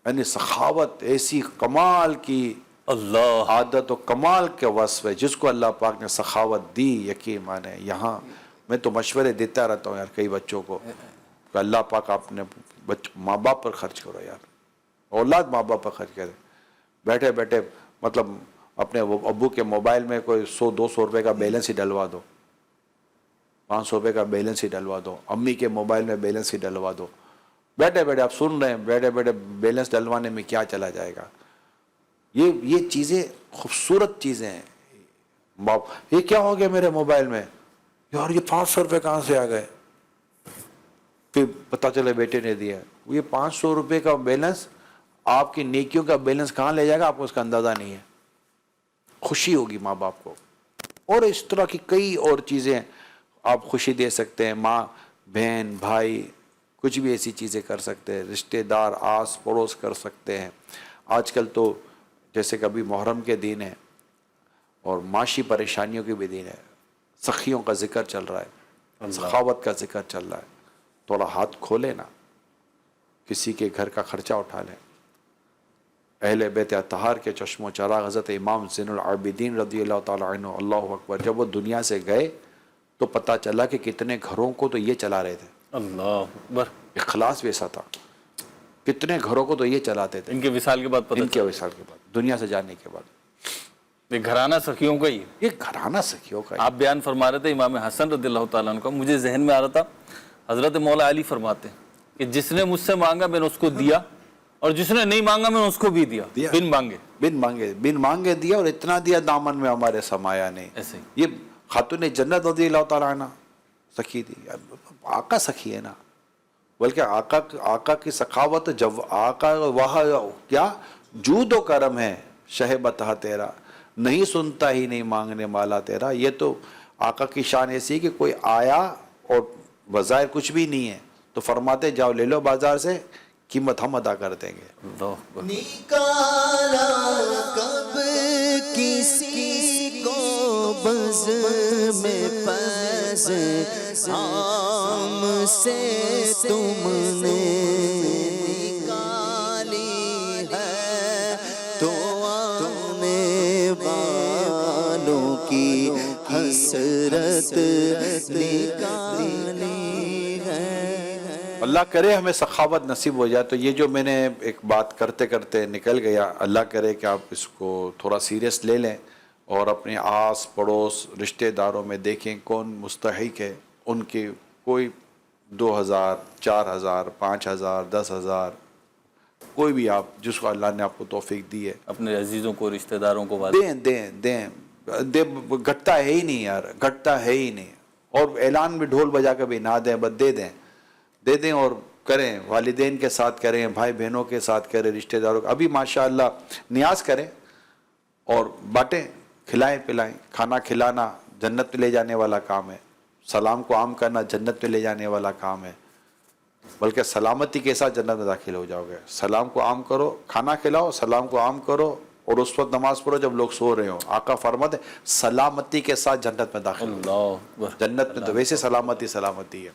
یعنی سخاوت ایسی کمال کی اللہ عادت و کمال کے وصف ہے جس کو اللہ پاک نے سخاوت دی. یقین مانے یہاں میں تو مشورے دیتا رہتا ہوں یار کئی بچوں کو کہ اللہ پاک آپ نے ماں باپ پر خرچ کرو یار, اولاد ماں باپ پر خرچ کرے. بیٹھے بیٹھے مطلب اپنے ابو کے موبائل میں کوئی 100-200 روپے کا بیلنس ہی ڈلوا دو, 500 روپے کا بیلنس ہی ڈلوا دو, امی کے موبائل میں بیلنس ہی ڈلوا دو. بیٹھے بیٹھے آپ سن رہے ہیں, بیٹھے بیٹھے بیلنس ڈلوانے میں کیا چلا جائے گا. یہ چیزیں خوبصورت چیزیں ہیں. باپ یہ کیا ہو گیا میرے موبائل میں, یار یہ 500 روپے کہاں سے آ گئے. پھر پتہ چلے بیٹے نے دیا. یہ 500 روپے کا بیلنس آپ کی نیکیوں کا بیلنس کہاں لے جائے گا آپ کو اس کا اندازہ نہیں ہے. خوشی ہوگی ماں باپ کو. اور اس طرح کی کئی اور چیزیں آپ خوشی دے سکتے ہیں. ماں بہن بھائی کچھ بھی ایسی چیزیں کر سکتے ہیں. رشتہ دار آس پڑوس کر سکتے ہیں. آج کل تو جیسے کبھی محرم کے دن ہے اور معاشی پریشانیوں کے بھی دن ہے, سخیوں کا ذکر چل رہا ہے, سخاوت کا ذکر چل رہا ہے. تھوڑا ہاتھ کھولے نا, کسی کے گھر کا خرچہ اٹھا لیں. اہل بیت اطہار کے چشم و چراغ حضرت امام زین العابدین رضی اللہ تعالیٰ عنہ, اللہ اکبر, جب وہ دنیا سے گئے تو پتہ چلا کہ کتنے گھروں کو تو یہ چلا رہے تھے. اللہ اکبر, اخلاص ویسا تھا. کتنے گھروں کو تو یہ چلاتے تھے. ان کے وصال کے بعد پتہ ان کے وصال کے بعد, دنیا سے جانے کے بعد. یہ گھرانہ سخیوں کا ہی ہے. یہ گھرانہ سخیوں کا. آپ بیان فرما رہے تھے امام حسن رضی اللہ تعالیٰ عنہ کا, مجھے ذہن میں آ رہا تھا حضرت مولا علی فرماتے ہیں کہ جس نے مجھ سے مانگا میں نے اس کو دیا, اور جس نے نہیں مانگا میں نے اس کو بھی دیا بن مانگے دیا, اور اتنا دیا دامن میں ہمارے سمایا نہیں. ایسے یہ خاتون جنت رضی اللہ تعالیٰ عنہ سخی تھی. آقا سخی ہے نا, بلکہ آقا کی سخاوت, جب آقا وہاں کیا جود و کرم ہے, شہ بتا تیرا نہیں سنتا ہی نہیں مانگنے والا تیرا. یہ تو آقا کی شان ایسی ہے کہ کوئی آیا اور بظاہر کچھ بھی نہیں ہے تو فرماتے جاؤ لے لو بازار سے, قیمت ہم ادا کر دیں گے. نکالا کب کسی کو بز میں فیض عام سے تم نے نکالی ہے, تو آنے والوں کی حسرت نکالی ہے. اللہ کرے ہمیں سخاوت نصیب ہو جائے. تو یہ جو میں نے ایک بات کرتے کرتے نکل گیا, اللہ کرے کہ آپ اس کو تھوڑا سیریس لے لیں اور اپنے آس پڑوس رشتہ داروں میں دیکھیں کون مستحق ہے. ان کی کوئی 2000 4000 5000 10,000 کوئی بھی آپ جس کو اللہ نے آپ کو توفیق دی ہے اپنے عزیزوں کو رشتہ داروں کو دیں. گھٹتا ہے ہی نہیں یار, گھٹتا ہے ہی نہیں. اور اعلان بھی ڈھول بجا کے بھی نہ دیں, بس دے دیں اور کریں. والدین کے ساتھ کریں, بھائی بہنوں کے ساتھ کریں, رشتہ داروں. ابھی ماشاءاللہ نیاز کریں اور بانٹیں, کھلائیں پلائیں. کھانا کھلانا جنت میں لے جانے والا کام ہے. سلام کو عام کرنا جنت میں لے جانے والا کام ہے. بلکہ سلامتی کے ساتھ جنت میں داخل ہو جاؤ گے. سلام کو عام کرو, کھانا کھلاؤ, سلام کو عام کرو, اور اس وقت نماز پڑھو جب لوگ سو رہے ہوں. آقا فرماتے ہیں سلامتی کے ساتھ جنت میں داخل ہو. اللہ اکبر. جنت میں تو ویسے سلامتی ہے.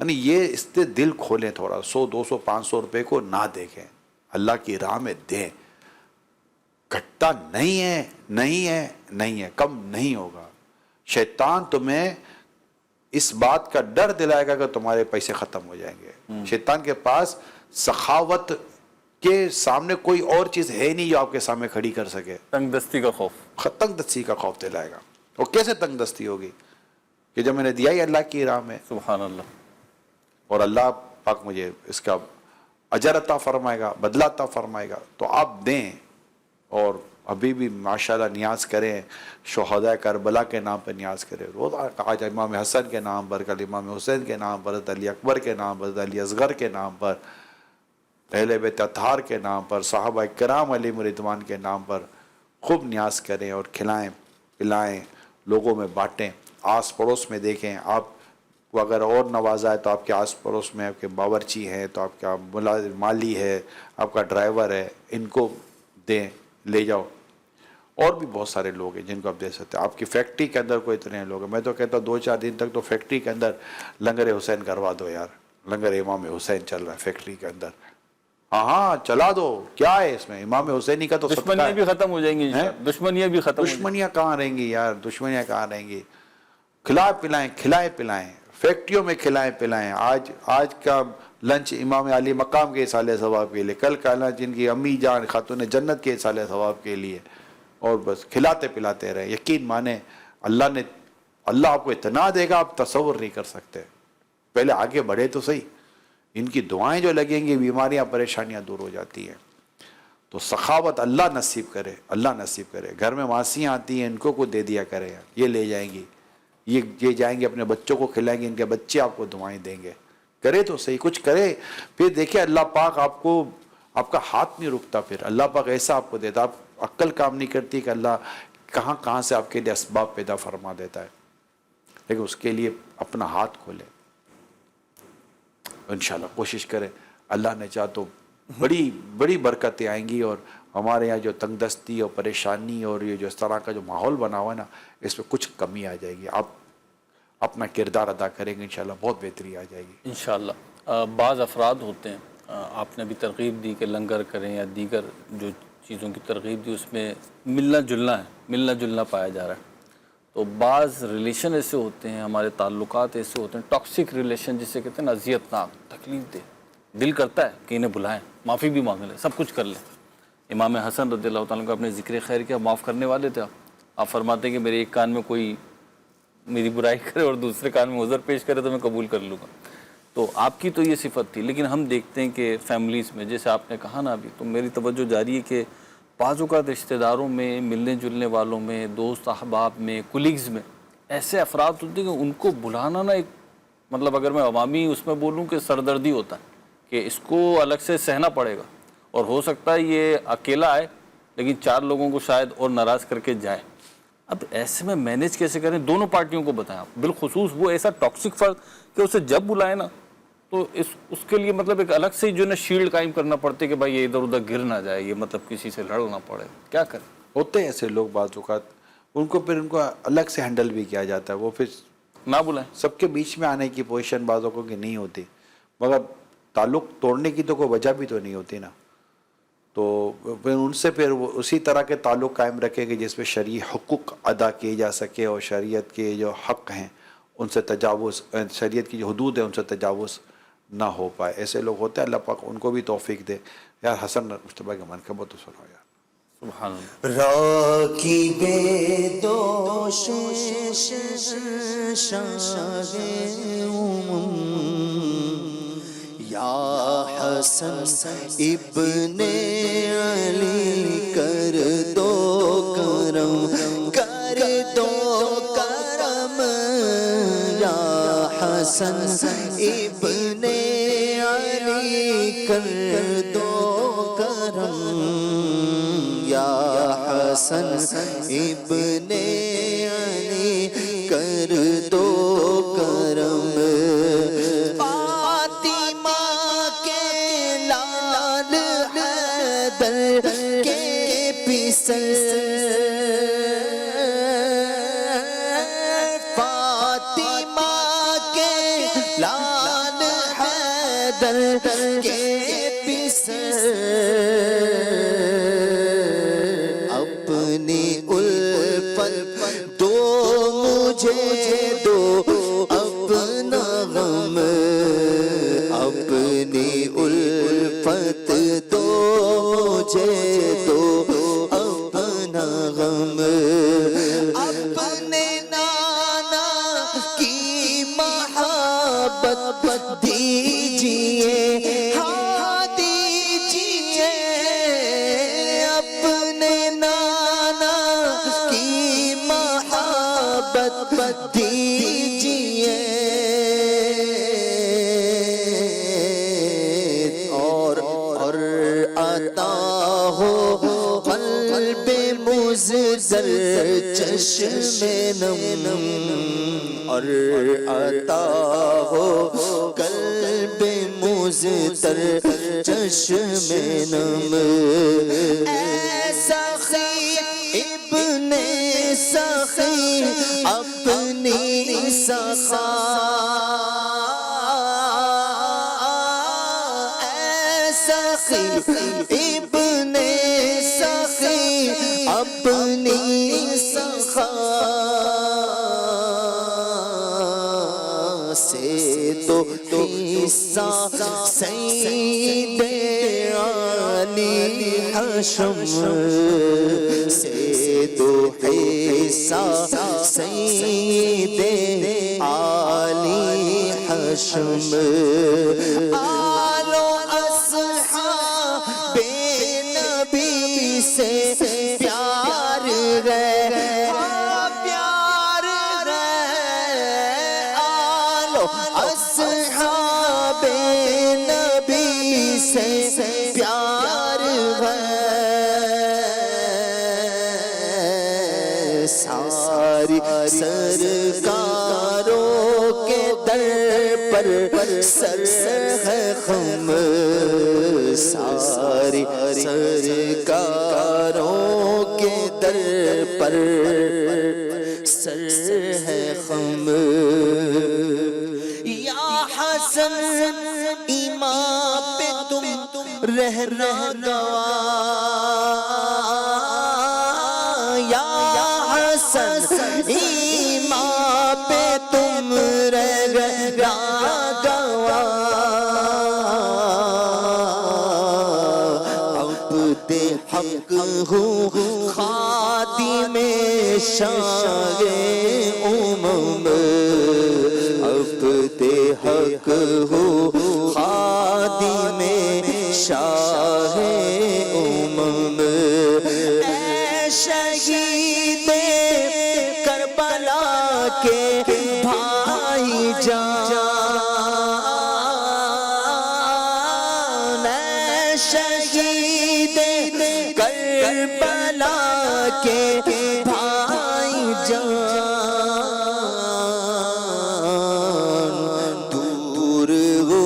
یعنی یہ اس سے دل کھولیں تھوڑا. 100 200 500 روپے کو نہ دیکھیں, اللہ کی راہ میں دیں. گھٹتا نہیں ہے, کم نہیں ہوگا. شیطان تمہیں اس بات کا ڈر دلائے گا کہ تمہارے پیسے ختم ہو جائیں گے. شیطان کے پاس سخاوت کے سامنے کوئی اور چیز ہے نہیں جو آپ کے سامنے کھڑی کر سکے. تنگ دستی کا خوف. تنگ دستی کا خوف دلائے گا. اور کیسے تنگ دستی ہوگی کہ جب میں نے دیا ہی اللہ کی راہ میں, سبحان اللہ, اور اللہ پاک مجھے اس کا اجر عطا فرمائے گا, بدلہ عطا فرمائے گا, تو آپ دیں. اور ابھی بھی ماشاءاللہ نیاز کریں, شہداء کربلا کے نام پر نیاز کریں. روز آج امام حسن کے نام پر, کل امام حسین کے نام پر, حضرت علی اکبر کے نام پر, حضرت علی اصغر کے نام پر, اہل بیت اطہار کے نام پر, صحابہ کرام علیہم رضوان کے نام پر خوب نیاز کریں. اور کھلائیں پلائیں, لوگوں میں بانٹیں, آس پڑوس میں دیکھیں. آپ کو اگر اور نوازا ہے تو آپ کے آس پڑوس میں آپ کے باورچی ہیں, تو آپ کا مالی ہے, آپ کا ڈرائیور ہے, ان کو دیں, لے جاؤ. اور بھی بہت سارے لوگ ہیں جن کو آپ دے سکتے ہیں. آپ کی فیکٹری کے اندر کوئی اتنے لوگ ہیں, میں تو کہتا ہوں 2-4 دن تک تو فیکٹری کے اندر لنگر حسین کروا دو یار. لنگر امام حسین چل رہا ہے فیکٹری کے اندر. ہاں چلا دو, کیا ہے اس میں, امام حسینی کا تو دشمنیاں بھی ختم ہو جائیں گی. دشمنیاں بھی ختم. دشمنیاں کہاں رہیں گی یار, دشمنیاں کہاں رہیں گی. کھلائیں پلائیں, فیکٹریوں میں کھلائیں پلائیں. آج کا لنچ امام علی مقام کے اصالہ ثواب کے لیے, کل کا لنچ ان کی امی جان خاتون جنت کے اصالہ ثواب کے لیے. اور بس کھلاتے پلاتے رہے. یقین مانیں اللہ آپ کو اتنا دے گا آپ تصور نہیں کر سکتے. پہلے آگے بڑھے تو صحیح. ان کی دعائیں جو لگیں گی بیماریاں پریشانیاں دور ہو جاتی ہیں. تو سخاوت اللہ نصیب کرے. گھر میں ماسیاں آتی ہیں, ان کو دے دیا کرے, یہ لے جائیں گی, یہ جائیں گے اپنے بچوں کو کھلائیں گے, ان کے بچے آپ کو دعائیں دیں گے. کرے تو صحیح, کچھ کرے. پھر دیکھیں اللہ پاک آپ کا ہاتھ نہیں رکتا. پھر اللہ پاک ایسا آپ کو دیتا, آپ عقل کام نہیں کرتی کہ اللہ کہاں سے آپ کے لیے اسباب پیدا فرما دیتا ہے. لیکن اس کے لیے اپنا ہاتھ کھولے, انشاءاللہ کوشش کرے. اللہ نے چاہ تو بڑی برکتیں آئیں گی. اور ہمارے یہاں جو تنگ دستی اور پریشانی اور یہ جو اس طرح کا جو ماحول بنا ہوا ہے نا, اس میں کچھ کمی آ جائے گی. آپ اپنا کردار ادا کریں گے انشاءاللہ بہت بہتری آ جائے گی انشاءاللہ. بعض افراد ہوتے ہیں, آپ نے بھی ترغیب دی کہ لنگر کریں یا دیگر جو چیزوں کی ترغیب دی, اس میں ملنا جلنا پایا جا رہا ہے. تو بعض ریلیشن ایسے ہوتے ہیں, ہمارے تعلقات ایسے ہوتے ہیں, ٹاکسک ریلیشن جسے کہتے ہیں نا, اذیت ناک, تکلیف دہ. دل کرتا ہے کہ انہیں بلائیں, معافی بھی مانگ لیں, سب کچھ کر لیں. امام حسن رضی اللہ تعالیٰ کو اپنے ذکر خیر کیا, معاف کرنے والے تھے. آپ فرماتے ہیں کہ میرے ایک کان میں کوئی میری برائی کرے اور دوسرے کان میں عذر پیش کرے تو میں قبول کر لوں گا. تو آپ کی تو یہ صفت تھی. لیکن ہم دیکھتے ہیں کہ فیملیز میں, جیسے آپ نے کہا نا ابھی, تو میری توجہ جاری ہے کہ بعض اوقات رشتہ داروں میں, ملنے جلنے والوں میں, دوست احباب میں, کولیگز میں ایسے افراد ہوتے ہیں کہ ان کو بلانا نا, ایک مطلب اگر میں عوامی اس میں بولوں کہ سردردی ہوتا ہے کہ اس کو الگ سے سہنا پڑے گا. اور ہو سکتا ہے یہ اکیلا آئے لیکن 4 لوگوں کو شاید اور ناراض کر کے جائے. اب ایسے میں مینیج کیسے کریں, دونوں پارٹیوں کو بتائیں آپ, بالخصوص وہ ایسا ٹاکسک فرد کہ اسے جب بلائے نا تو اس کے لیے مطلب ایک الگ سے جو ہے نا شیلڈ قائم کرنا پڑتے کہ بھائی یہ ادھر ادھر گر نہ جائے, یہ مطلب کسی سے لڑ نہ پڑے. کیا کریں؟ ہوتے ہیں ایسے لوگ بعض اوقات, ان کو الگ سے ہینڈل بھی کیا جاتا ہے. وہ پھر نہ بلائیں. سب کے بیچ میں آنے کی پوزیشن بعض اوقات کی نہیں ہوتی, مگر تعلق توڑنے کی تو کوئی وجہ بھی تو نہیں ہوتی نا. تو پھر ان سے پھر وہ اسی طرح کے تعلق قائم رکھیں گے جس میں شرعی حقوق ادا کیے جا سکے اور شریعت کے جو حق ہیں ان سے تجاوز, شریعت کی جو حدود ہیں ان سے تجاوز نہ ہو پائے. ایسے لوگ ہوتے ہیں, اللہ پاک ان کو بھی توفیق دے. یار حسن مشتبہ کے منقبت تو سنو یار. سبحان اللہ. راکب دوش شاہ یا حسن ابن علی کر دو کرم, کر دو کرم. یا حسن ابن علی کر دو کرم. یا حسن ابن علی کر دو کرم. فاطمہ کے لال حیدر کے سر فاطمہ کے لال حیدر کے پسر اپنی الفت دو مجھے دو اپنا غم اپنی الفت دو مجھے دو اپنا غم اپنے نانا کی محبت دیجئے ہاں دیجئے اپنے نانا کی محبت دیجئے اور عطا ہو قلب مزدر چشم نم اور عطا ہو قلب مزدر چشم نم اے سخی ابن سخی اپنی سخا ابن سخی اپنی سخا سے تو حصہ سید علی حشم سے تو حصہ سید علی حشم سے پیار ہے پیار ہے آلو اصحاب نبی سے پیار ہے ساری سرکاروں کے در پر سر ہے خم ساری سرکاروں کے در پر سر ہے خم یا حسن امام پہ تم رہنا گواہ یا حسن امام پہ تم رہنا حق ہوں خادم شاہ امم عبد حق ہوں خادم شاہ امم اے شہید کربلا کے بھائی جان اے شہید کربلا کے بھائی جان دور ہو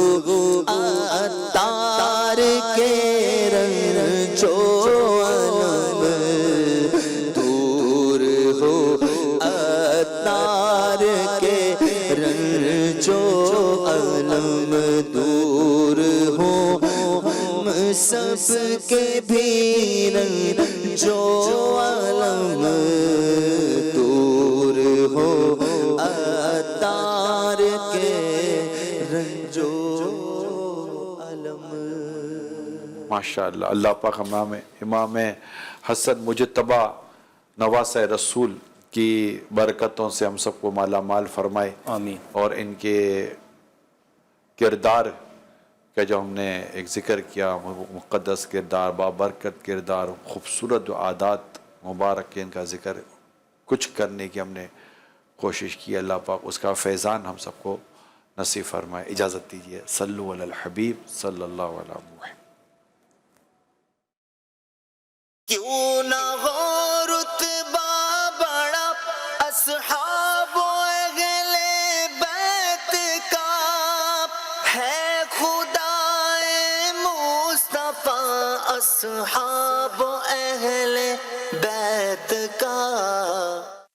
عطار کے رنجو علم دور ہو عطار کے رنجو علم دور ہو سب کے بھی رنجو علم دور ہو عطار کے رنجو علم. ماشاءاللہ. اللہ پاک امام حسن مجتبی نواسہ رسول کی برکتوں سے ہم سب کو مالا مال فرمائے آمین. اور ان کے کردار کا جو ہم نے ایک ذکر کیا مقدس کردار بابرکت کردار خوبصورت جو عادات مبارک کے ان کا ذکر کچھ کرنے کی ہم نے کوشش کی. اللہ پاک اس کا فیضان ہم سب کو نصیب فرمائے. اجازت دیجیے. صلو علی الحبیب صلی اللہ علیہ وسلم. کیوں نہ ہو رتبہ بڑا اصحاب اہل بیت کا ہے خدا مصطفیٰ اصحاب اہل بیت کا